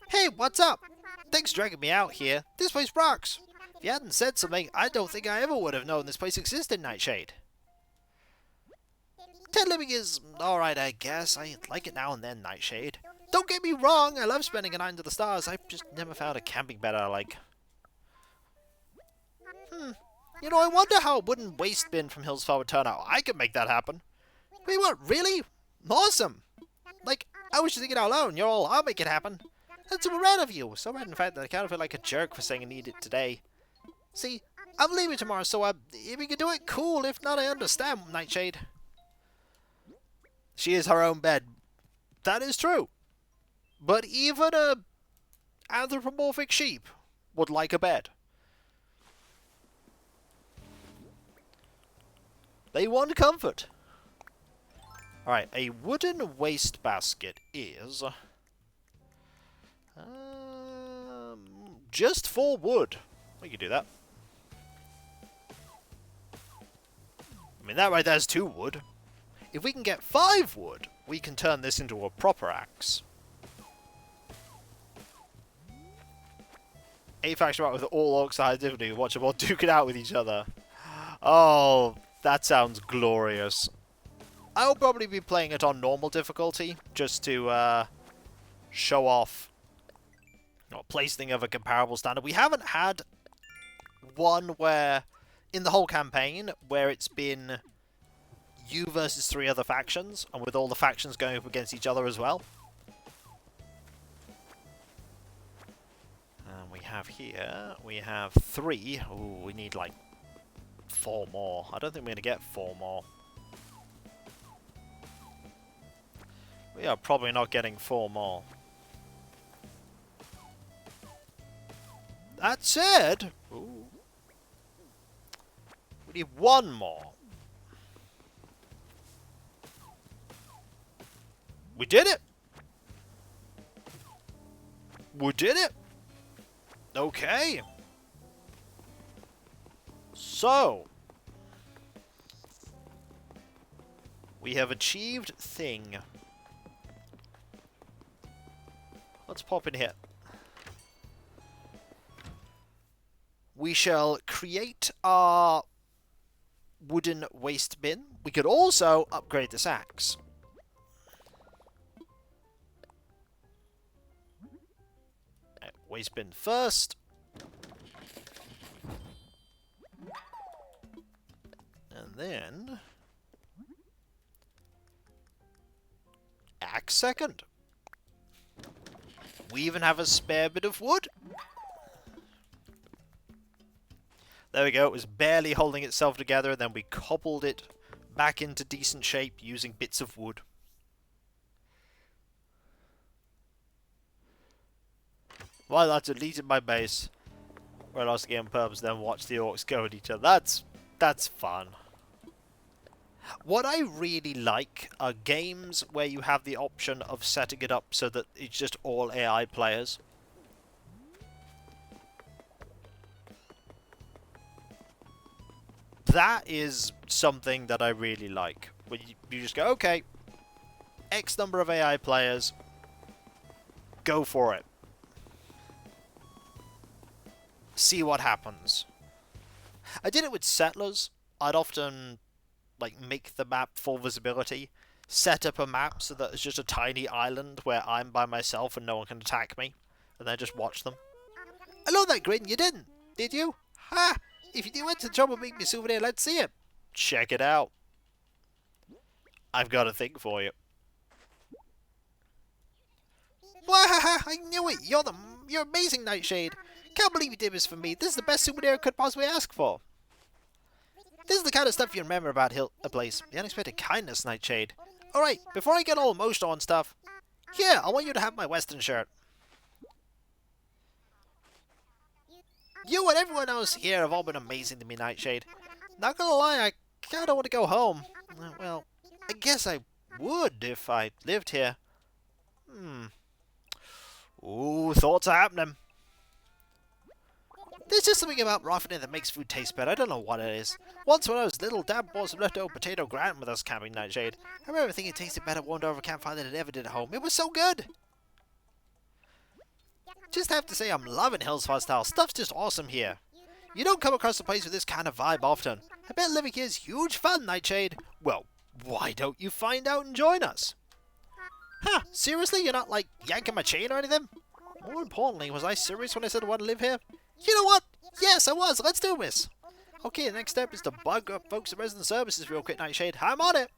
Hey, what's up? Thanks for dragging me out here. This place rocks. If you hadn't said something, I don't think I ever would have known this place existed, Nightshade. Tent living is alright, I guess. I like it now and then, Nightshade. Don't get me wrong, I love spending a night under the stars. I've just never found a camping bed I like. You know, I wonder how a wooden waste bin from Hillsfell would turn out. I could make that happen. Wait, what? Really? Awesome! Like, I was just thinking out loud, and you're all, I'll make it happen. That's super rad of you. So rad, in fact, that I kind of feel like a jerk for saying I need it today. See, I'm leaving tomorrow, so if you can do it, cool. If not, I understand, Nightshade. She is her own bed. That is true. But even a anthropomorphic sheep would like a bed. They want comfort. Alright, a wooden waste basket is just 4 wood. We can do that. I mean, that right there's 2 wood. If we can get 5 wood, we can turn this into a proper axe. A faction right with all orcs high difficulty. Watch them all duke it out with each other. Oh, that sounds glorious. I'll probably be playing it on normal difficulty, just to show off placing of a comparable standard. We haven't had one where, in the whole campaign, where it's been you versus 3 other factions, and with all the factions going up against each other as well. And we have here, we have 3. Ooh, we need like 4 more. I don't think we're going to get 4 more. We are probably not getting 4 more. That said, ooh, we need 1 more. We did it! We did it! Okay. So, we have achieved thing. Let's pop in here. We shall create our wooden waste bin. We could also upgrade this axe. Waste bin first. And then axe second. We even have a spare bit of wood. There we go, it was barely holding itself together, and then we cobbled it back into decent shape using bits of wood. Well, I deleted my base, where I lost the game on purpose, then watch the orcs go at each other. That's fun. What I really like are games where you have the option of setting it up so that it's just all AI players. That is something that I really like. When you just go, okay, X number of AI players, go for it. See what happens. I did it with Settlers. I'd often make the map full visibility, set up a map so that it's just a tiny island where I'm by myself and no one can attack me, and then just watch them. I love that grin, you didn't, did you? Ha! If you went to the trouble making me a souvenir, let's see it. Check it out. I've got a thing for you. Wahaha! I knew it! You're amazing, Nightshade! Can't believe you did this for me. This is the best souvenir I could possibly ask for. This is the kind of stuff you remember about a place. The unexpected kindness, Nightshade. Alright, before I get all emotional and stuff, here, I want you to have my Western shirt. You and everyone else here have all been amazing to me, Nightshade. Not gonna lie, I kinda want to go home. Well, I guess I would if I lived here. Ooh, thoughts are happening. There's just something about roughing it that makes food taste better. I don't know what it is. Once when I was little, Dad bought some leftover potato gratin with us camping Nightshade. I remember thinking it tasted better warmed over a campfire than it ever did at home. It was so good! Just have to say I'm loving Hillsfire style. Stuff's just awesome here. You don't come across a place with this kind of vibe often. I bet living here is huge fun, Nightshade. Well, why don't you find out and join us? Huh, seriously? You're not, like, yanking my chain or anything? More importantly, was I serious when I said I want to live here? You know what? Yes, I was. Let's do this. Okay, the next step is to bug up folks at Resident Services real quick, Nightshade. I'm on it.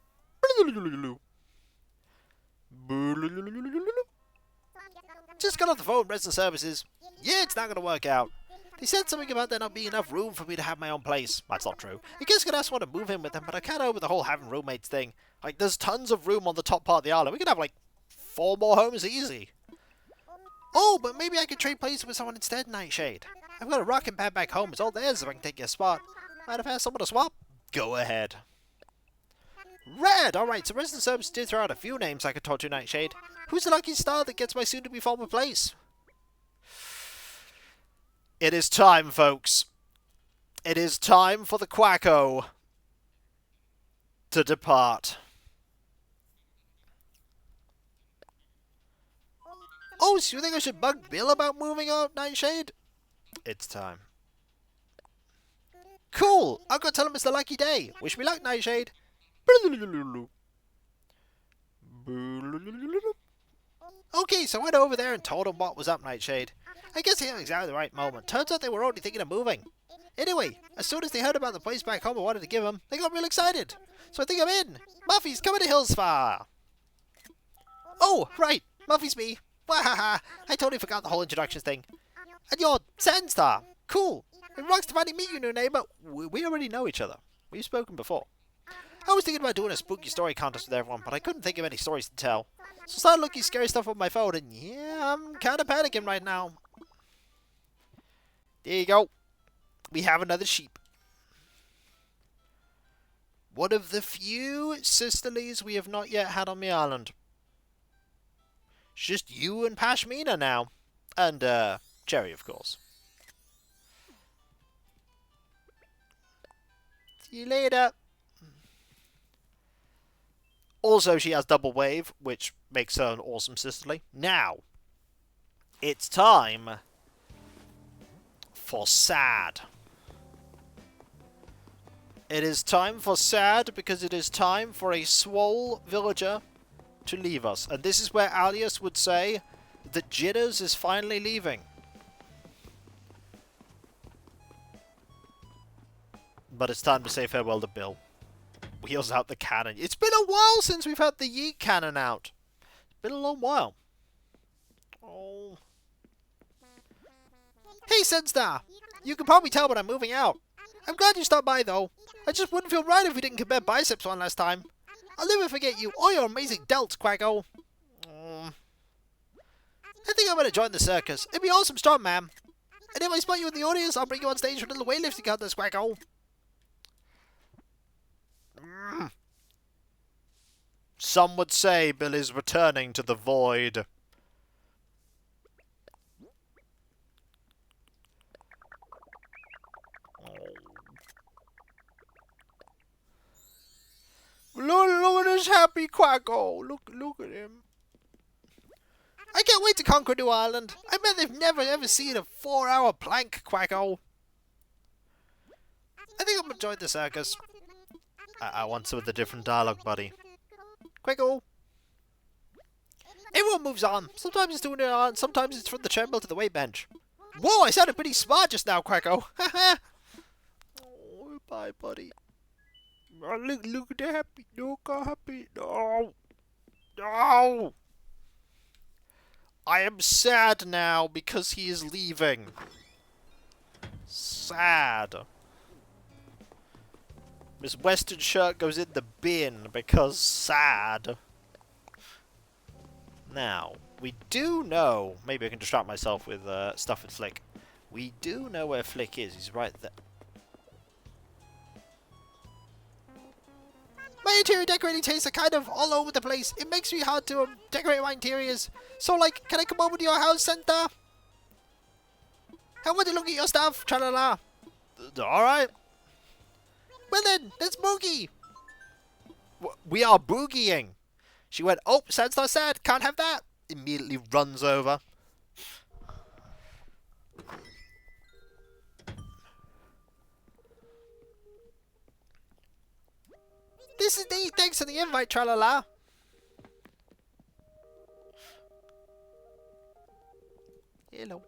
Just got off the phone, Resident Services. Yeah, it's not going to work out. They said something about there not being enough room for me to have my own place. That's not true. I guess I could ask someone to move in with them, but I can't over the whole having roommates thing. Like, there's tons of room on the top part of the island. We could have, like, 4 more homes easy. Oh, but maybe I could trade places with someone instead, Nightshade. I've got a rocking pad back home. It's all theirs if I can take your spot. Might have asked someone to swap? Go ahead. Red! Alright, so Resident Service did throw out a few names I could talk to, Nightshade. Who's the lucky star that gets my soon-to-be former place? It is time, folks. It is time for the Quacko to depart. Oh, so you think I should bug Bill about moving out, Nightshade? It's time. Cool! I'll go tell him it's the lucky day. Wish me luck, Nightshade. Okay, so I went over there and told him what was up, Nightshade. I guess he had exactly the right moment. Turns out they were already thinking of moving. Anyway, as soon as they heard about the place back home I wanted to give them, they got real excited. So I think I'm in. Muffy's coming to Hillsfire. Oh, right. Muffy's me. Wahaha. I totally forgot the whole introduction thing. And you're Sandstar. Cool. It rocks to finally meet you, new neighbor. We already know each other. We've spoken before. I was thinking about doing a spooky story contest with everyone, but I couldn't think of any stories to tell. So I started looking scary stuff on my phone, and yeah, I'm kind of panicking right now. There you go. We have another sheep. One of the few sisterlies we have not yet had on the island. It's just you and Pashmina now. And, Cherry, of course. See you later. Also, she has double wave, which makes her an awesome sisterly. Now, it's time for Sad. It is time for Sad because it is time for a swole villager to leave us. And this is where Alias would say that Jitters is finally leaving. But it's time to say farewell to Bill. Wheels out the cannon. It's been a while since we've had the Yeet cannon out. It's been a long while. Oh. Hey, Sunstar! You can probably tell when I'm moving out. I'm glad you stopped by, though. I just wouldn't feel right if we didn't compare biceps one last time. I'll never forget you or your amazing delts, Quacko. I think I'm going to join the circus. It'd be awesome stuff, ma'am. And if I spot you in the audience, I'll bring you on stage for a little weightlifting contest, Quacko. Some would say Bill is returning to the void. Look at this happy Quacko. Look at him. I can't wait to conquer New Island. I bet they've never ever seen a 4-hour plank, Quacko. I think I'm gonna join the circus. I want some of the different dialogue, buddy. Quacko. Everyone moves on. Sometimes it's doing it on, sometimes it's from the treadmill to the weight bench. Whoa, I sounded pretty smart just now, Quacko. Oh, bye, buddy. Oh, look at the happy. Look how happy. No. No. I am sad now because he is leaving. Sad. Miss Western shirt goes in the bin because sad. Now, we do know... Maybe I can distract myself with stuff with Flick. We do know where Flick is. He's right there. My interior decorating tastes are kind of all over the place. It makes me hard to decorate my interiors. So, like, can I come over to your house, Santa? I want to look at your stuff, tra-la-la. Alright. Well then, let's boogie. We are boogieing. She went, oh, Santa's sad, can't have that. Immediately runs over. This is neat, thanks for the invite, tra-la-la. Hello.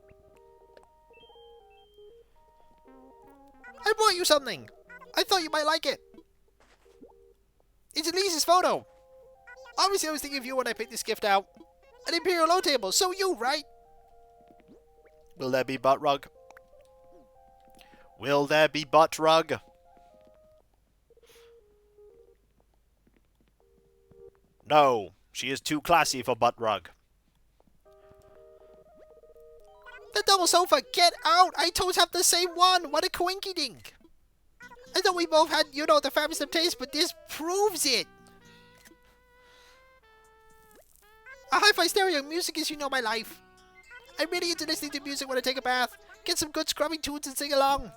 I brought you something. I thought you might like it. It's Elise's photo. Obviously, I was thinking of you when I picked this gift out. An Imperial low table, so you, right? Will there be butt rug? Will there be butt rug? No, she is too classy for butt rug. The double sofa, get out! I told have the same one! What a coinky dink! I thought we both had, you know, the fairest of taste, but this proves it! A hi-fi stereo, music is, you know, my life. I'm really into listening to music when I take a bath. Get some good scrubbing tunes and sing along.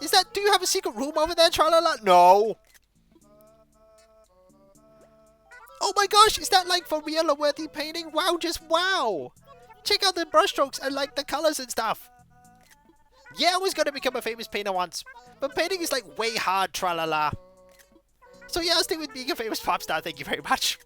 Is that, do you have a secret room over there, tra-la-la? No. Oh my gosh, is that like for real a worthy painting? Wow, just wow! Check out the brushstrokes and like the colors and stuff. Yeah, I was gonna become a famous painter once, but painting is like way hard, tra-la-la. So yeah, I'll stay with being a famous pop star, thank you very much.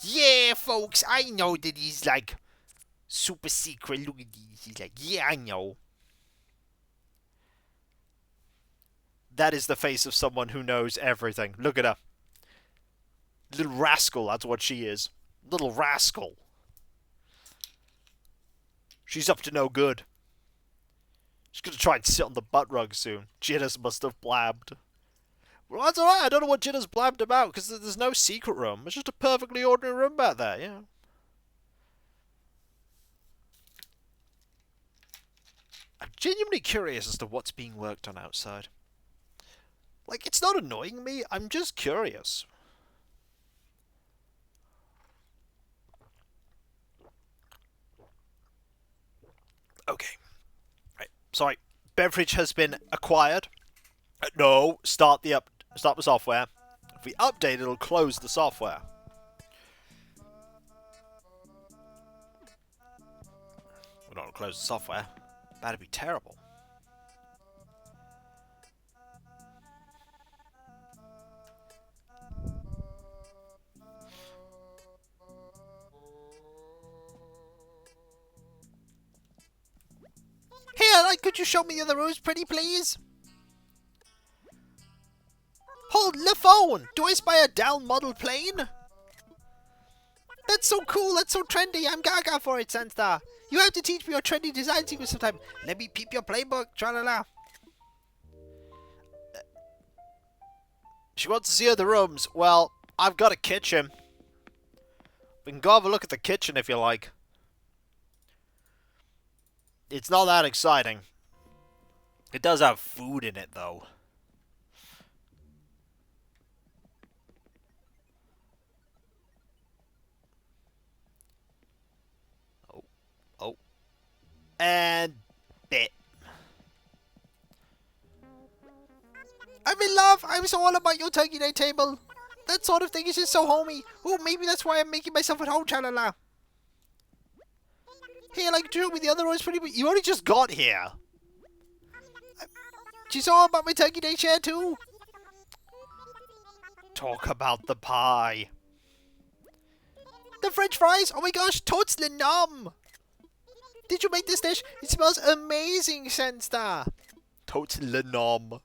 Yeah, folks, I know that he's like super secret. Look at these. He's like, yeah, I know. That is the face of someone who knows everything. Look at her. Little rascal, that's what she is. Little rascal. She's up to no good. She's gonna try and sit on the butt rug soon. Jitters must have blabbed. Well, that's alright, I don't know what Jitters blabbed about, because there's no secret room. It's just a perfectly ordinary room back there, yeah. I'm genuinely curious as to what's being worked on outside. Like, it's not annoying me, I'm just curious. Okay. Right, sorry. Beverage has been acquired. No, start the software. If we update, it'll close the software. We don't close the software. That'd be terrible. Here, like, could you show me the other rooms, pretty please? Hold the phone! Do I spy a down model plane? That's so cool, that's so trendy, I'm gaga for it, Santa. You have to teach me your trendy design secrets sometime. Let me peep your playbook, tra-la-la. She wants to see other rooms. Well, I've got a kitchen. We can go have a look at the kitchen if you like. It's not that exciting. It does have food in it, though. Oh. And bit. I'm in love! I'm so all about your turkey day table. That sort of thing is just so homey. Oh, maybe that's why I'm making myself at home, tra-la-la. Hey, like, show me the other one's pretty... You only just got here. She's all about my turkey day share, too. Talk about the pie. The french fries? Oh my gosh, totally nom! Did you make this dish? It smells amazing, Senstar. Totally nom.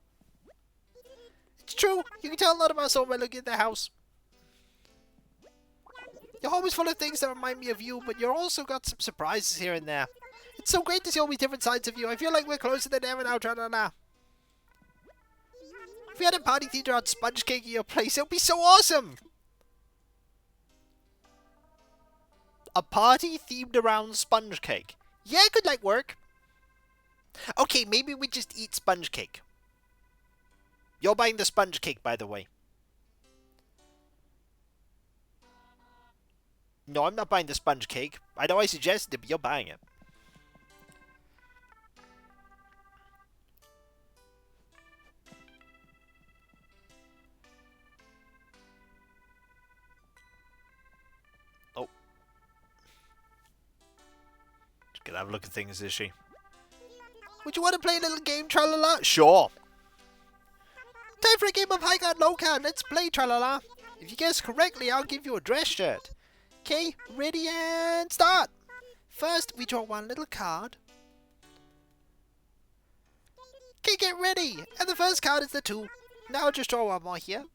It's true. You can tell a lot about someone by looking at their house. Your home is full of things that remind me of you, but you've also got some surprises here and there. It's so great to see all these different sides of you. I feel like we're closer than ever now, tra-la-la. If we had a party theater on sponge cake at your place, it would be so awesome! A party themed around sponge cake. Yeah, could like work. Okay, maybe we just eat sponge cake. You're buying the sponge cake, by the way. No, I'm not buying the sponge cake. I know I suggested it, but you're buying it. Oh. Just gonna have a look at things, is she? Would you want to play a little game, Tralala? Sure. Time for a game of high card, low card. Let's play, Tralala. If you guess correctly, I'll give you a dress shirt. Okay, ready and start. First, we draw one little card. Okay, get ready. And the first card is the 2. Now I'll just draw one more here.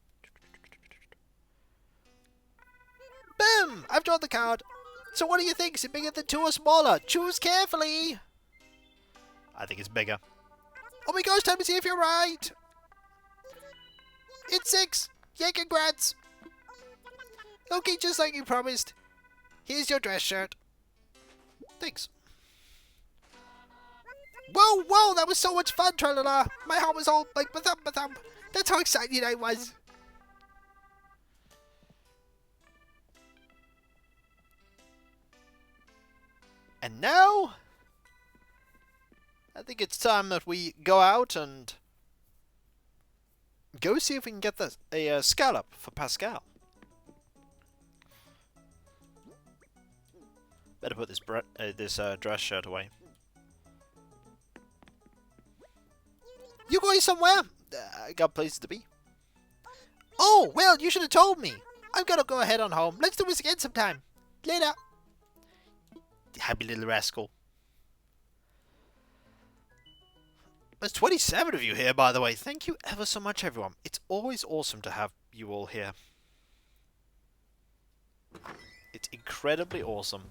Boom! I've drawn the card. So what do you think? Is it bigger than 2 or smaller? Choose carefully. I think it's bigger. Oh my gosh, time to see if you're right. It's 6. Yay, congrats. Okay, just like you promised. Here's your dress shirt. Thanks. Whoa, whoa, that was so much fun, Tralala. My heart was all like ba-thump, ba-thump. That's how excited I was. And now, I think it's time that we go out and go see if we can get a scallop for Pascal. Better put this dress shirt away. You going somewhere? I got places to be. Oh, well, you should have told me. I'm gonna go ahead on home. Let's do this again sometime. Later. Happy little rascal. There's 27 of you here, by the way. Thank you ever so much, everyone. It's always awesome to have you all here. It's incredibly awesome.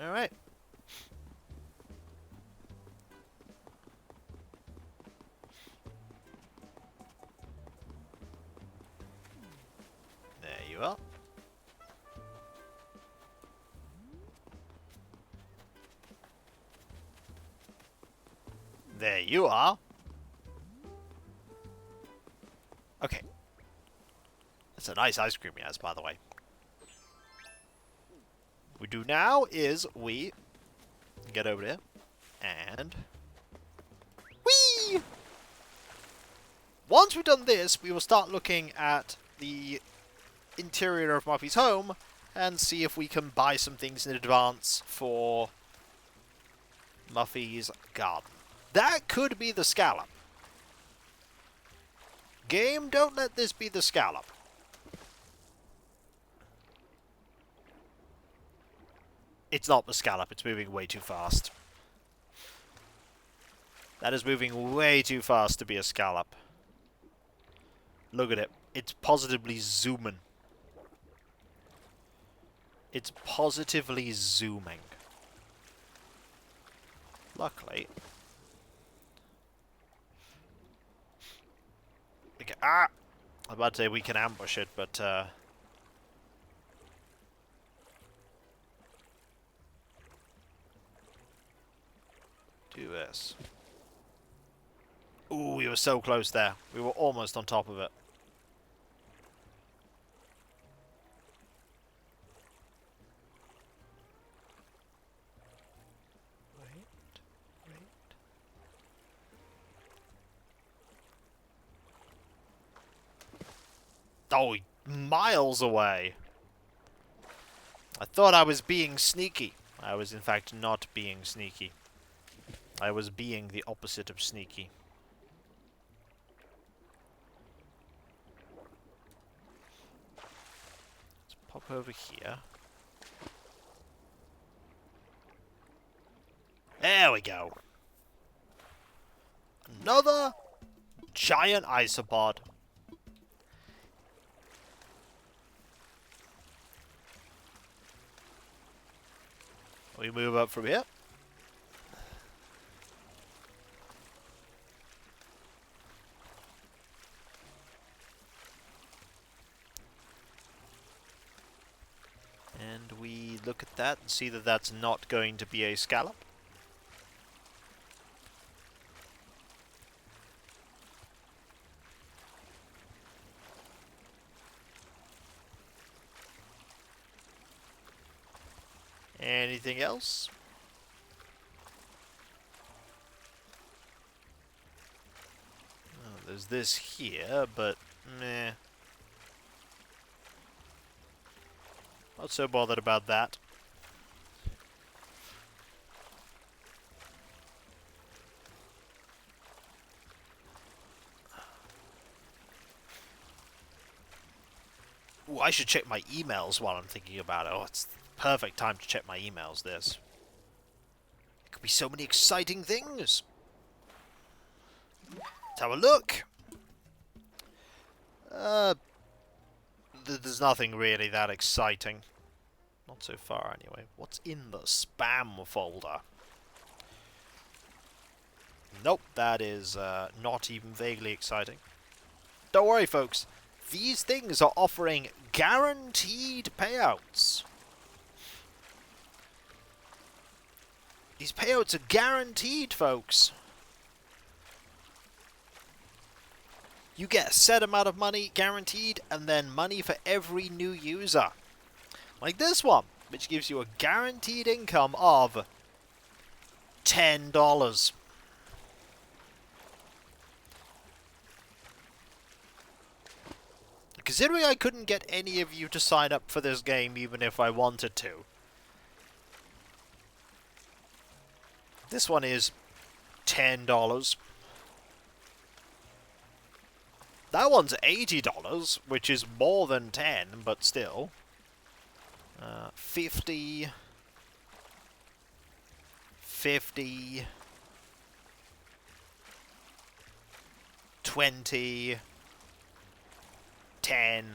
Alright. There you are. There you are. Okay. That's a nice ice cream he has, by the way. What we do now is we get over there and whee! Once we've done this, we will start looking at the interior of Muffy's home and see if we can buy some things in advance for Muffy's garden. That could be the scallop. Game, don't let this be the scallop. It's not the scallop, it's moving way too fast. That is moving way too fast to be a scallop. Look at it. It's positively zooming. It's positively zooming. Luckily. Okay, I was about to say we can ambush it, but do this. Ooh, we were so close there. We were almost on top of it. Oh, miles away. I thought I was being sneaky. I was in fact not being sneaky. I was being the opposite of sneaky. Let's pop over here. There we go. Another giant isopod. We move up from here. And we look at that and see that that's not going to be a scallop. Anything else? Oh, there's this here, but meh. Not so bothered about that. Ooh, I should check my emails while I'm thinking about it. Oh, it's the perfect time to check my emails, this. There could be so many exciting things. Let's have a look. There's nothing really that exciting. Not so far, anyway. What's in the spam folder? Nope, that is not even vaguely exciting. Don't worry, folks. These things are offering guaranteed payouts. These payouts are guaranteed, folks. You get a set amount of money guaranteed, and then money for every new user. Like this one, which gives you a guaranteed income of $10. Considering I couldn't get any of you to sign up for this game even if I wanted to, this one is $10. That one's $80, which is more than 10, but still. 50, 50, 20, 10,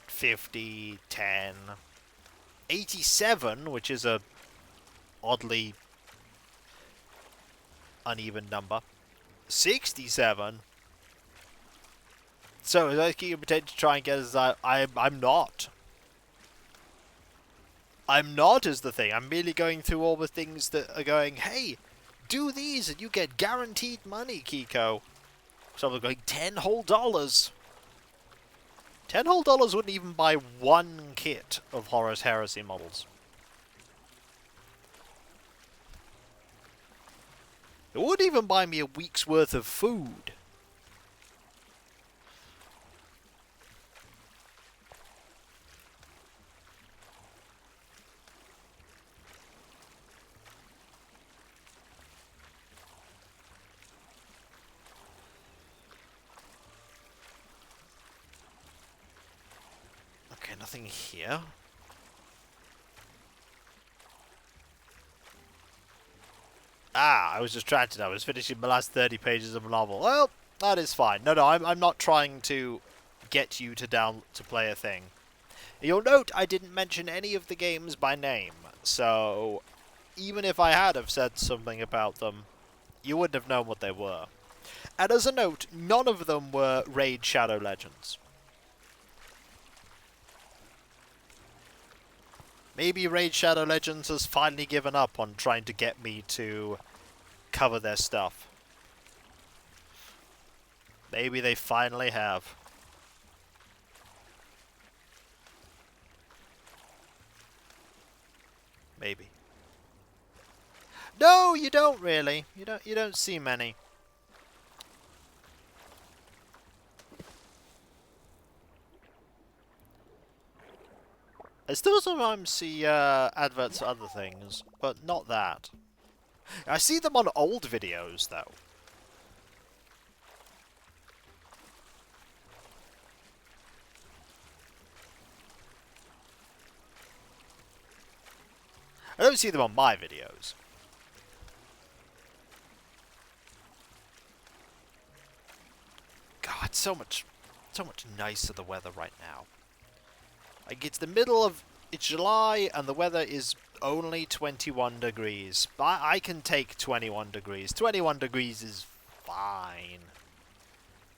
50, 10, 87, which is a oddly uneven number, 67. So is I keep pretending to try and get as I'm not. I'm not is the thing. I'm merely going through all the things that are going, hey, do these and you get guaranteed money, Kiko. So I'm going $10 whole. $10 whole wouldn't even buy one kit of Horus Heresy models. It wouldn't even buy me a week's worth of food. Okay, nothing here. Ah, I was distracted. I was finishing my last 30 pages of a novel. Well, that is fine. No, I'm not trying to get you to play a thing. You'll note I didn't mention any of the games by name, so even if I had have said something about them, you wouldn't have known what they were. And as a note, none of them were Raid Shadow Legends. Maybe Raid Shadow Legends has finally given up on trying to get me to cover their stuff. Maybe they finally have. Maybe. No, you don't really. You don't see many. I still sometimes see adverts for other things, but not that. I see them on old videos, though. I don't see them on my videos. God, it's so much nicer the weather right now. Like, it's it's July and the weather is only 21 degrees. I can take 21 degrees. 21 degrees is fine.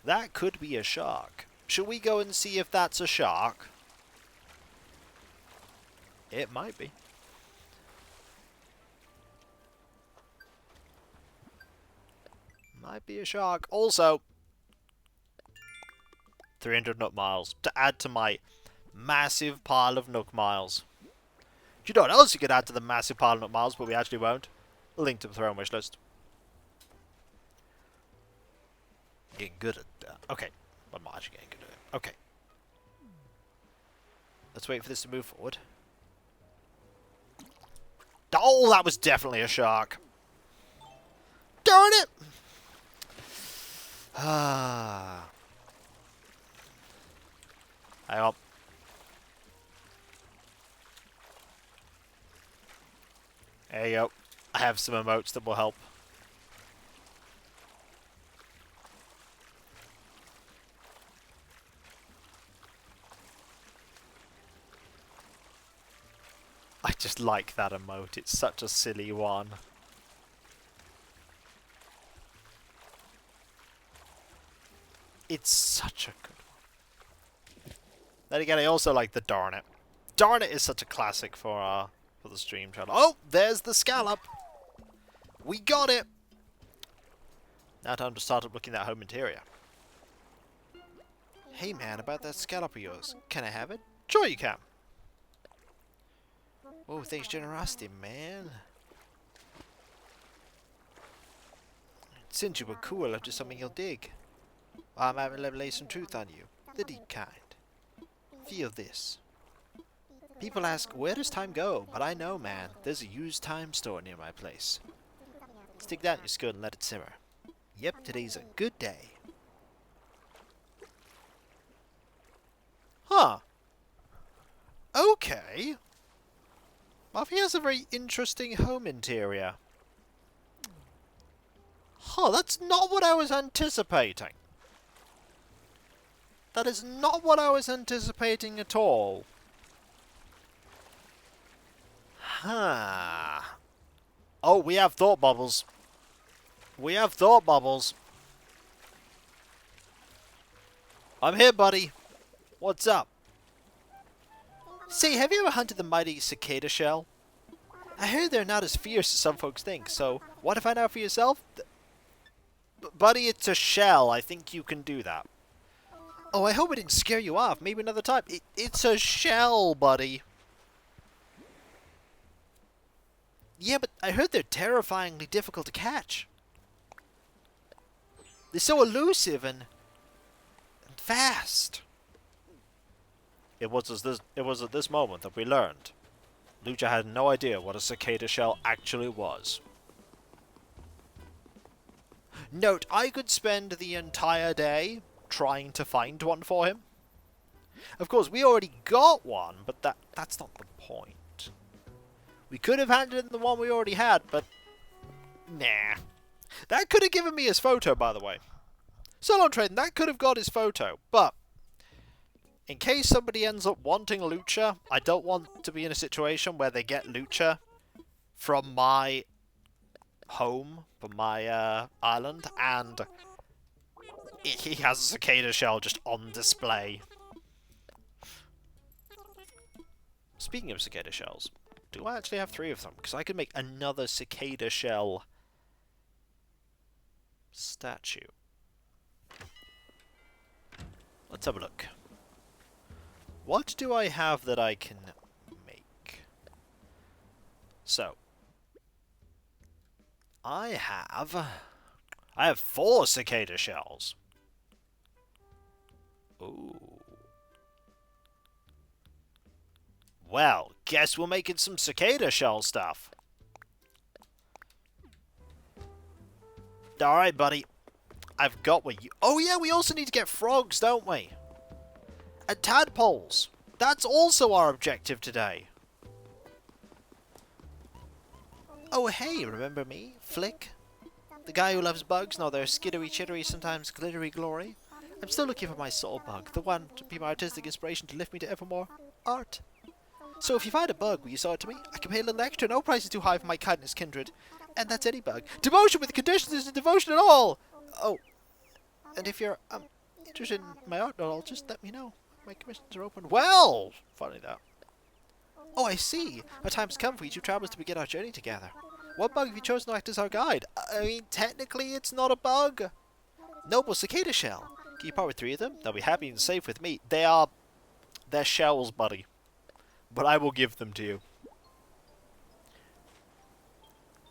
That could be a shark. Shall we go and see if that's a shark? It might be. Might be a shark. Also, 300 Nook Miles to add to my massive pile of Nook Miles. Do you know what else you could add to the massive pile of Nook Miles, but we actually won't? A link to the throne wish list. Getting good at that. Okay. I'm not actually getting good at it. Okay. Let's wait for this to move forward. Oh, that was definitely a shark. Darn it! Ah. Hang on. There you go. I have some emotes that will help. I just like that emote. It's such a silly one. It's such a good one. Then again, I also like the darn it. Darn it is such a classic for the stream channel. Oh, there's the scallop. We got it. Now time to start up looking at that home interior. Hey man, about that scallop of yours. Can I have it? Sure you can. Oh, thanks generosity, man. Since you were cool, I'll do something you'll dig. I'm having to lay some truth on you. The deep kind. Feel this. People ask, where does time go? But I know, man. There's a used time store near my place. Stick that in your skirt and let it simmer. Yep, today's a good day. Huh. Okay. Well, he has a very interesting home interior. Huh, that's not what I was anticipating. That is not what I was anticipating at all. Huh. Oh, we have thought bubbles. We have thought bubbles. I'm here, buddy. What's up? Say, have you ever hunted the mighty cicada shell? I heard they're not as fierce as some folks think, so want to find out for yourself? Buddy, it's a shell. I think you can do that. Oh, I hope it didn't scare you off. Maybe another time. It's a shell, buddy. Yeah, but I heard they're terrifyingly difficult to catch. They're so elusive and fast. It was at this moment that we learned. Lucha had no idea what a cicada shell actually was. Note, I could spend the entire day trying to find one for him. Of course, we already got one, but that's not the point. We could have handed in the one we already had, but nah. That could have given me his photo, by the way. So long trading, that could have got his photo, but in case somebody ends up wanting Lucha, I don't want to be in a situation where they get Lucha from my home, from my island, and he has a cicada shell just on display. Speaking of cicada shells, do I actually have 3 of them? Because I could make another cicada shell statue. Let's have a look. What do I have that I can make? So, I have 4 cicada shells. Ooh. Well, guess we're making some cicada shell stuff. Alright, buddy. I've got what you... Oh yeah, we also need to get frogs, don't we? And tadpoles. That's also our objective today. Oh hey, remember me? Flick? The guy who loves bugs, now they're skittery chittery, sometimes glittery glory. I'm still looking for my soul bug, the one to be my artistic inspiration to lift me to ever more art. So if you find a bug, will you sell it to me? I can pay a little extra, no price is too high for my kindness kindred. And that's any bug. Devotion with conditions isn't devotion at all! Oh, and if you're interested in my art at all, just let me know. My commissions are open. Well, funny that. Oh, I see. A time's come for you two travelers to begin our journey together. What bug have you chosen to act as our guide? I mean, technically, it's not a bug. Noble cicada shell. Can you part with 3 of them? They'll be happy and safe with me. They're shells, buddy. But I will give them to you.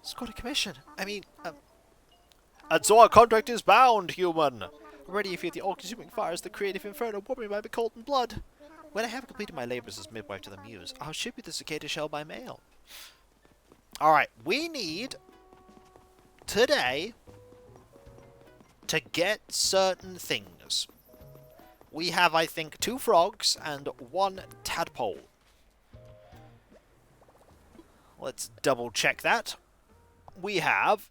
Scored a commission. And so our contract is bound, human. Already you feel the all-consuming fires, the creative inferno warming by the cold and blood. When I have completed my labors as midwife to the muse, I'll ship you the cicada shell by mail. Alright, we need today to get certain things. We have, I think, 2 frogs and 1 tadpole. Let's double check that. We have...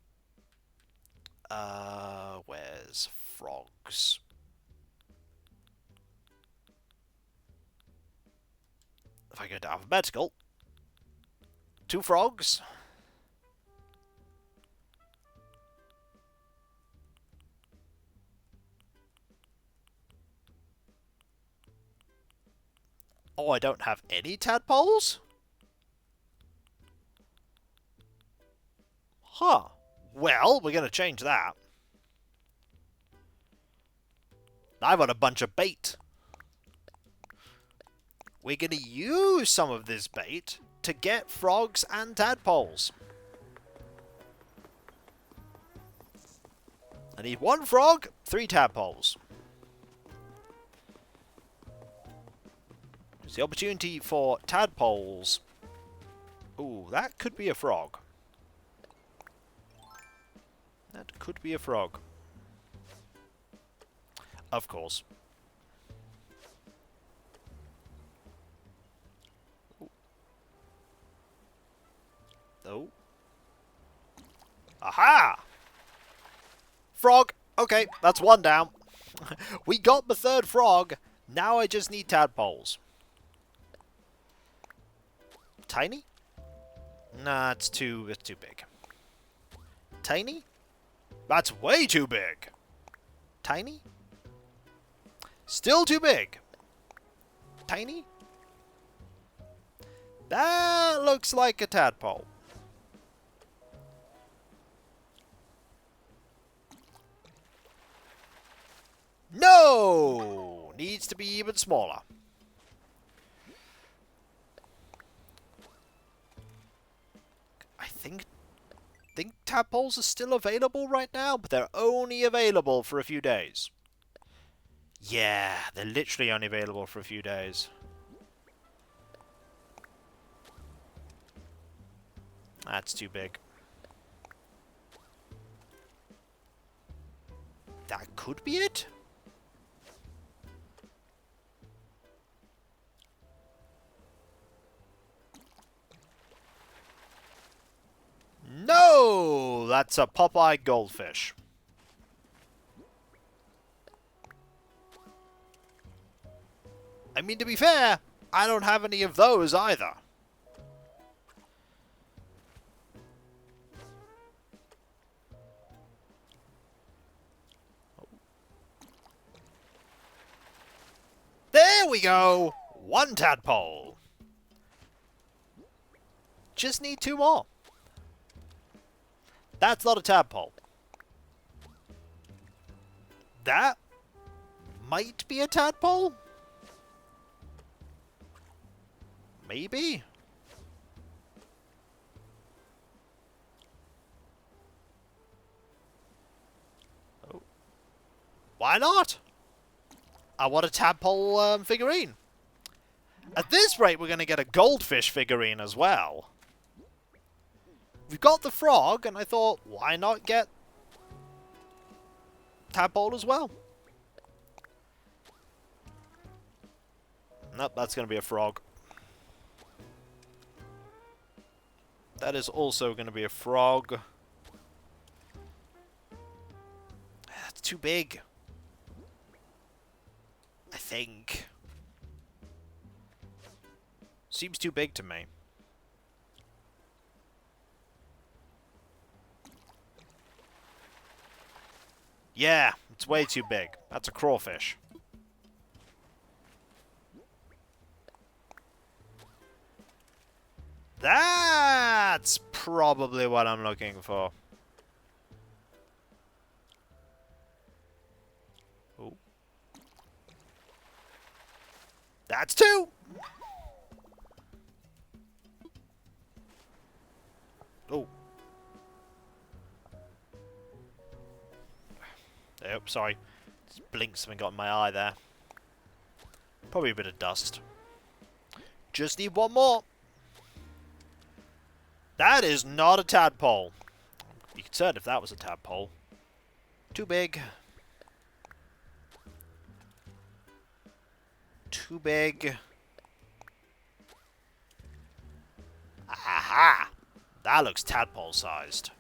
where's frogs? If I go to alphabetical. 2 frogs. Oh, I don't have any tadpoles? Huh. Well, we're going to change that. I've got a bunch of bait. We're going to use some of this bait to get frogs and tadpoles. I need 1 frog, 3 tadpoles. There's the opportunity for tadpoles. Ooh, that could be a frog. That could be a frog. Of course. Ooh. Oh. Aha! Frog! Okay, that's 1 down. We got the 3rd frog. Now I just need tadpoles. Tiny? Nah, it's too big. Tiny? That's way too big. Tiny? Still too big. Tiny? That looks like a tadpole. No! Needs to be even smaller. I think tadpoles are still available right now, but they're only available for a few days. Yeah, they're literally only available for a few days. That's too big. That could be it? No! That's a Popeye goldfish. I mean, to be fair, I don't have any of those either. There we go! 1 tadpole. Just need 2 more. That's not a tadpole. That might be a tadpole? Maybe? Oh. Why not? I want a tadpole figurine. At this rate, we're going to get a goldfish figurine as well. We've got the frog, and I thought, why not get tadpole as well? Nope, that's going to be a frog. That is also going to be a frog. That's too big. I think. Seems too big to me. Yeah, it's way too big. That's a crawfish. That's probably what I'm looking for. Oh. That's 2! Oh. Oh, sorry. Just blinked something got in my eye there. Probably a bit of dust. Just need one more. That is not a tadpole. You could say it if that was a tadpole. Too big. Too big. Aha! That looks tadpole-sized.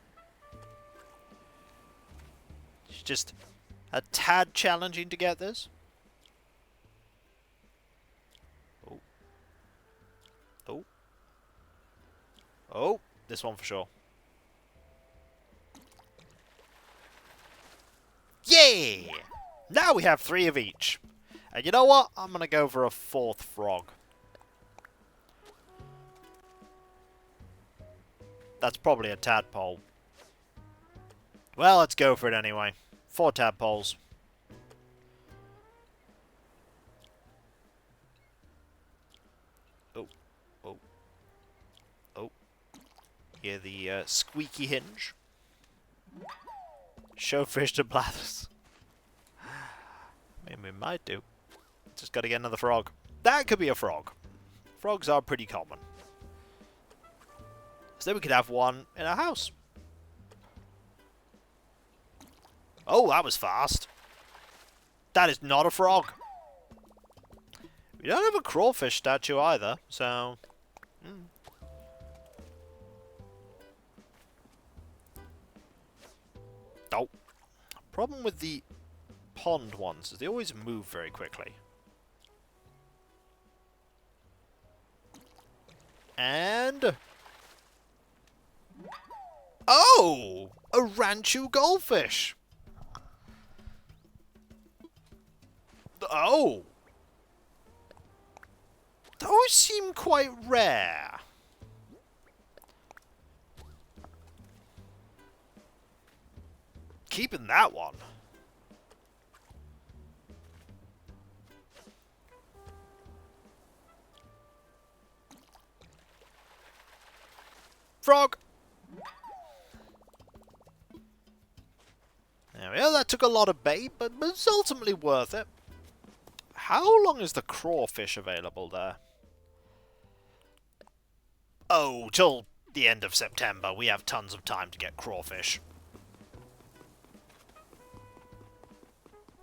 It's just a tad challenging to get this. Oh. Oh. Oh, this one for sure. Yeah! Now we have 3 of each. And you know what? I'm going to go for a 4th frog. That's probably a tadpole. Well, let's go for it anyway. 4 tadpoles. Oh. Oh. Oh. Hear the squeaky hinge. Show fish to blathers. I mean, we might do. Just got to get another frog. That could be a frog. Frogs are pretty common. So then we could have one in our house. Oh, that was fast. That is not a frog. We don't have a crawfish statue either, so... Oh. Problem with the pond ones is they always move very quickly. And... oh! A Ranchu goldfish! Oh! Those seem quite rare. Keeping that one. Frog! There we go, that took a lot of bait, but it's ultimately worth it. How long is the crawfish available there? Oh, till the end of September. We have tons of time to get crawfish.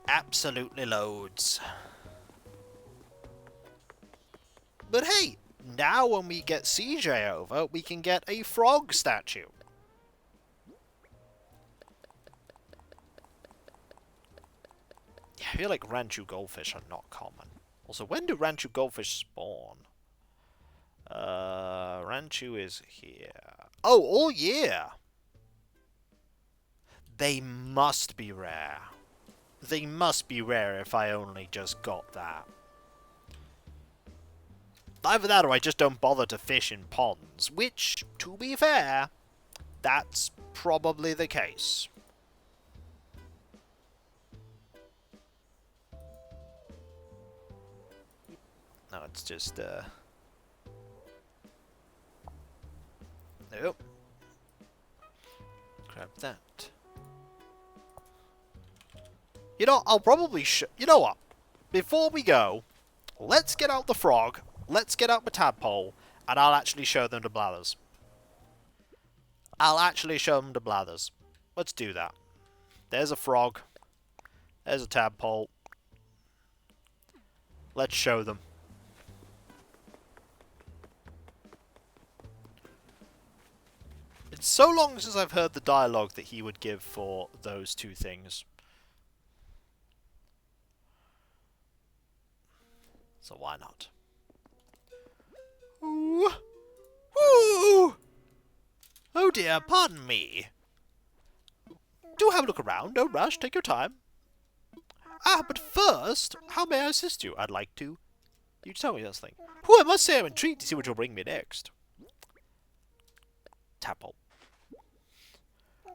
Absolutely loads. But hey, now when we get CJ over, we can get a frog statue. Yeah, I feel like Ranchu goldfish are not common. Also, when do Ranchu goldfish spawn? Ranchu is here. Oh, all year! They must be rare. They must be rare if I only just got that. Either that or I just don't bother to fish in ponds, which, to be fair, that's probably the case. No, it's just, nope. Grab that. You know, I'll probably you know what? Before we go, let's get out the frog, let's get out the tadpole, and I'll actually show them the blathers. I'll actually show them the blathers. Let's do that. There's a frog. There's a tadpole. Let's show them. It's so long since I've heard the dialogue that he would give for those two things. So why not? Ooh. Ooh. Oh dear, pardon me. Do have a look around, don't rush, take your time. Ah, but first, how may I assist you? I'd like to... You tell me this thing. Oh, I must say I'm intrigued to see what you'll bring me next. tadpole.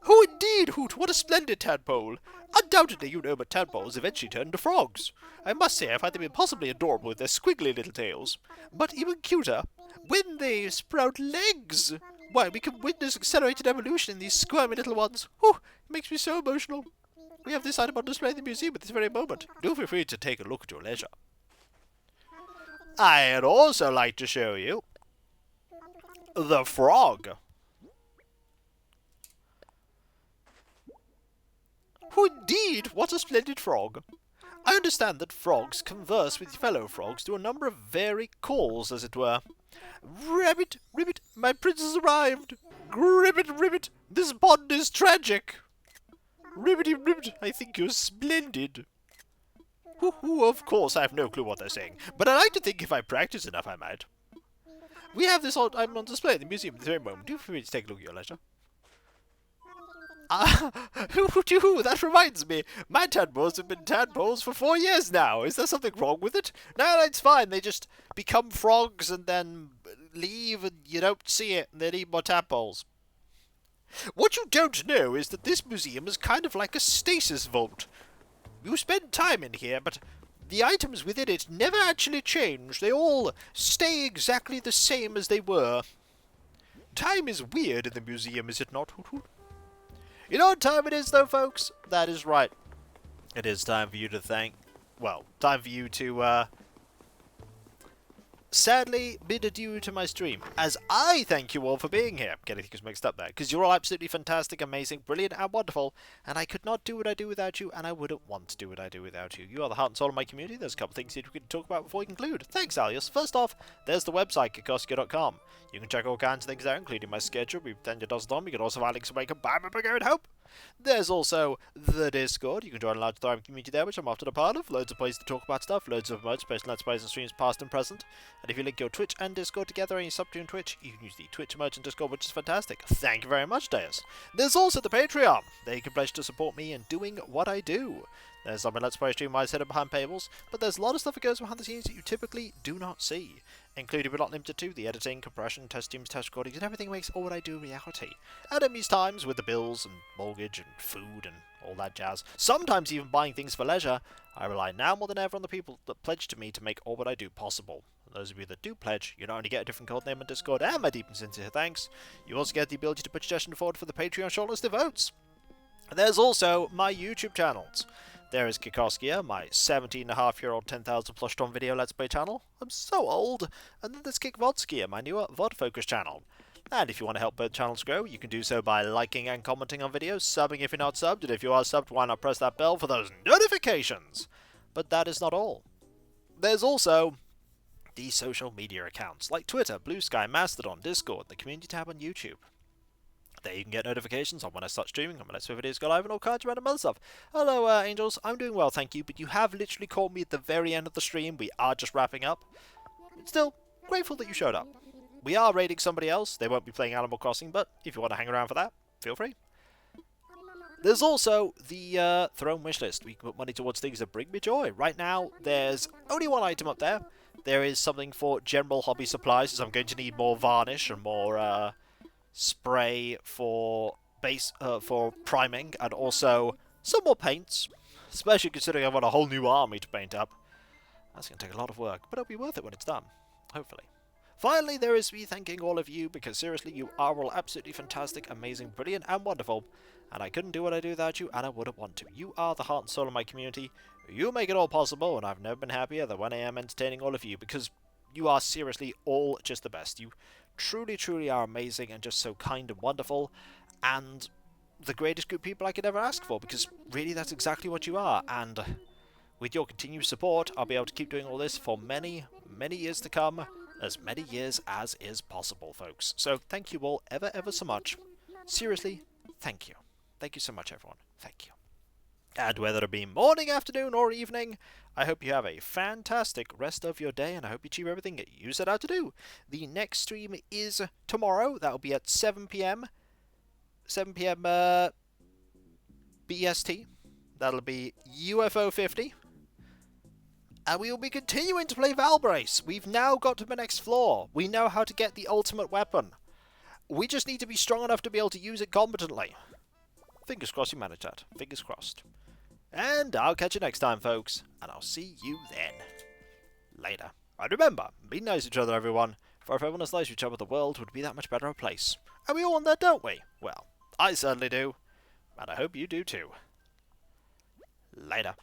Oh, indeed, Hoot, what a splendid tadpole! Undoubtedly, you know, but tadpoles eventually turn into frogs. I must say, I find them impossibly adorable with their squiggly little tails. But even cuter, when they sprout legs! Why, we can witness accelerated evolution in these squirmy little ones. Oh, it makes me so emotional. We have this item on display in the museum at this very moment. Do feel free to take a look at your leisure. I'd also like to show you the frog. Oh, indeed, what a splendid frog! I understand that frogs converse with fellow frogs through a number of very calls, as it were. Rabbit, ribbit, my prince has arrived! Ribbit, ribbit, this pond is tragic! Ribbity, ribbit, I think you're splendid! Hoo-hoo, of course, I have no clue what they're saying, but I like to think if I practice enough, I might. We have this item on display in the museum at this very moment. Do feel free to take a look at your leisure. That reminds me. My tadpoles have been tadpoles for 4 years now. Is there something wrong with it? No, it's fine. They just become frogs and then leave and you don't see it and they need more tadpoles. What you don't know is that this museum is kind of like a stasis vault. You spend time in here, but the items within it never actually change. They all stay exactly the same as they were. Time is weird in the museum, is it not, Hoot Hoot? You know what time it is, though, folks? That is right. It is time for you to time for you to, sadly bid adieu to my stream, as I thank you all for being here. Getting things mixed up there, because you're all absolutely fantastic, amazing, brilliant, and wonderful, and I could not do what I do without you, and I wouldn't want to do what I do without you. You are the heart and soul of my community. There's a couple things that we can talk about before we conclude. Thanks, Alias. First off, there's the website, kikoski.com. You can check all kinds of things there, including my schedule. We've done your dozen on. You can also find links where you can buy my bigger and hope. There's also the Discord. You can join a large thriving community there, which I'm often a part of. Loads of places to talk about stuff, loads of modes, special let's plays and streams past and present. And if you link your Twitch and Discord together and you sub to Twitch, you can use the Twitch emoji and Discord, which is fantastic. Thank you very much, Deus. There's also the Patreon. There you can pledge to support me in doing what I do. There's some Let's Play stream I set up behind paywalls, but there's a lot of stuff that goes behind the scenes that you typically do not see, including but not limited to the editing, compression, test streams, test recordings, and everything makes all what I do reality. And in these times, with the bills and mortgage and food and all that jazz, sometimes even buying things for leisure, I rely now more than ever on the people that pledge to me to make all what I do possible. And those of you that do pledge, you not only get a different code name on Discord and my deep and sincere thanks, you also get the ability to put your suggestion forward for the Patreon shortlist of votes. There's also my YouTube channels. There is Kikoskia, my 17.5-year-old 10,000 plushed on video Let's Play channel. I'm so old. And then there's KikVodskia, my newer VOD focus channel. And if you want to help both channels grow, you can do so by liking and commenting on videos, subbing if you're not subbed, and if you are subbed, why not press that bell for those notifications? But that is not all. There's also the social media accounts, like Twitter, Blue Sky, Mastodon, Discord, the community tab on YouTube. There you can get notifications on when I start streaming, on when Let's Play videos go live, and all kinds of random other stuff. Hello, Angels. I'm doing well, thank you, but you have literally called me at the very end of the stream. We are just wrapping up. Still, grateful that you showed up. We are raiding somebody else. They won't be playing Animal Crossing, but if you want to hang around for that, feel free. There's also the Throne wishlist. We can put money towards things that bring me joy. Right now, there's only one item up there. There is something for general hobby supplies, as I'm going to need more varnish and more, spray for for priming, and also some more paints, especially considering I've got a whole new army to paint up. That's going to take a lot of work, but it'll be worth it when it's done, hopefully. Finally, there is me thanking all of you, because seriously, you are all absolutely fantastic, amazing, brilliant, and wonderful, and I couldn't do what I do without you, and I wouldn't want to. You are the heart and soul of my community. You make it all possible, and I've never been happier than when I am entertaining all of you, because you are seriously all just the best. You truly, truly are amazing and just so kind and wonderful, and the greatest group of people I could ever ask for, because really that's exactly what you are, and with your continued support, I'll be able to keep doing all this for many, many years to come, as many years as is possible, folks. So thank you all ever, ever so much. Seriously, thank you. Thank you so much, everyone. Thank you. And whether it be morning, afternoon, or evening, I hope you have a fantastic rest of your day, and I hope you achieve everything you set out to do. The next stream is tomorrow. That will be at 7 p.m. 7 p.m. BST. That'll be UFO 50. And we will be continuing to play Valbrace. We've now got to the next floor. We know how to get the ultimate weapon. We just need to be strong enough to be able to use it competently. Fingers crossed you manage that. Fingers crossed. And I'll catch you next time, folks. And I'll see you then. Later. And remember, be nice to each other, everyone. For if everyone was nice to each other, the world would be that much better a place. And we all want that, don't we? Well, I certainly do. And I hope you do too. Later.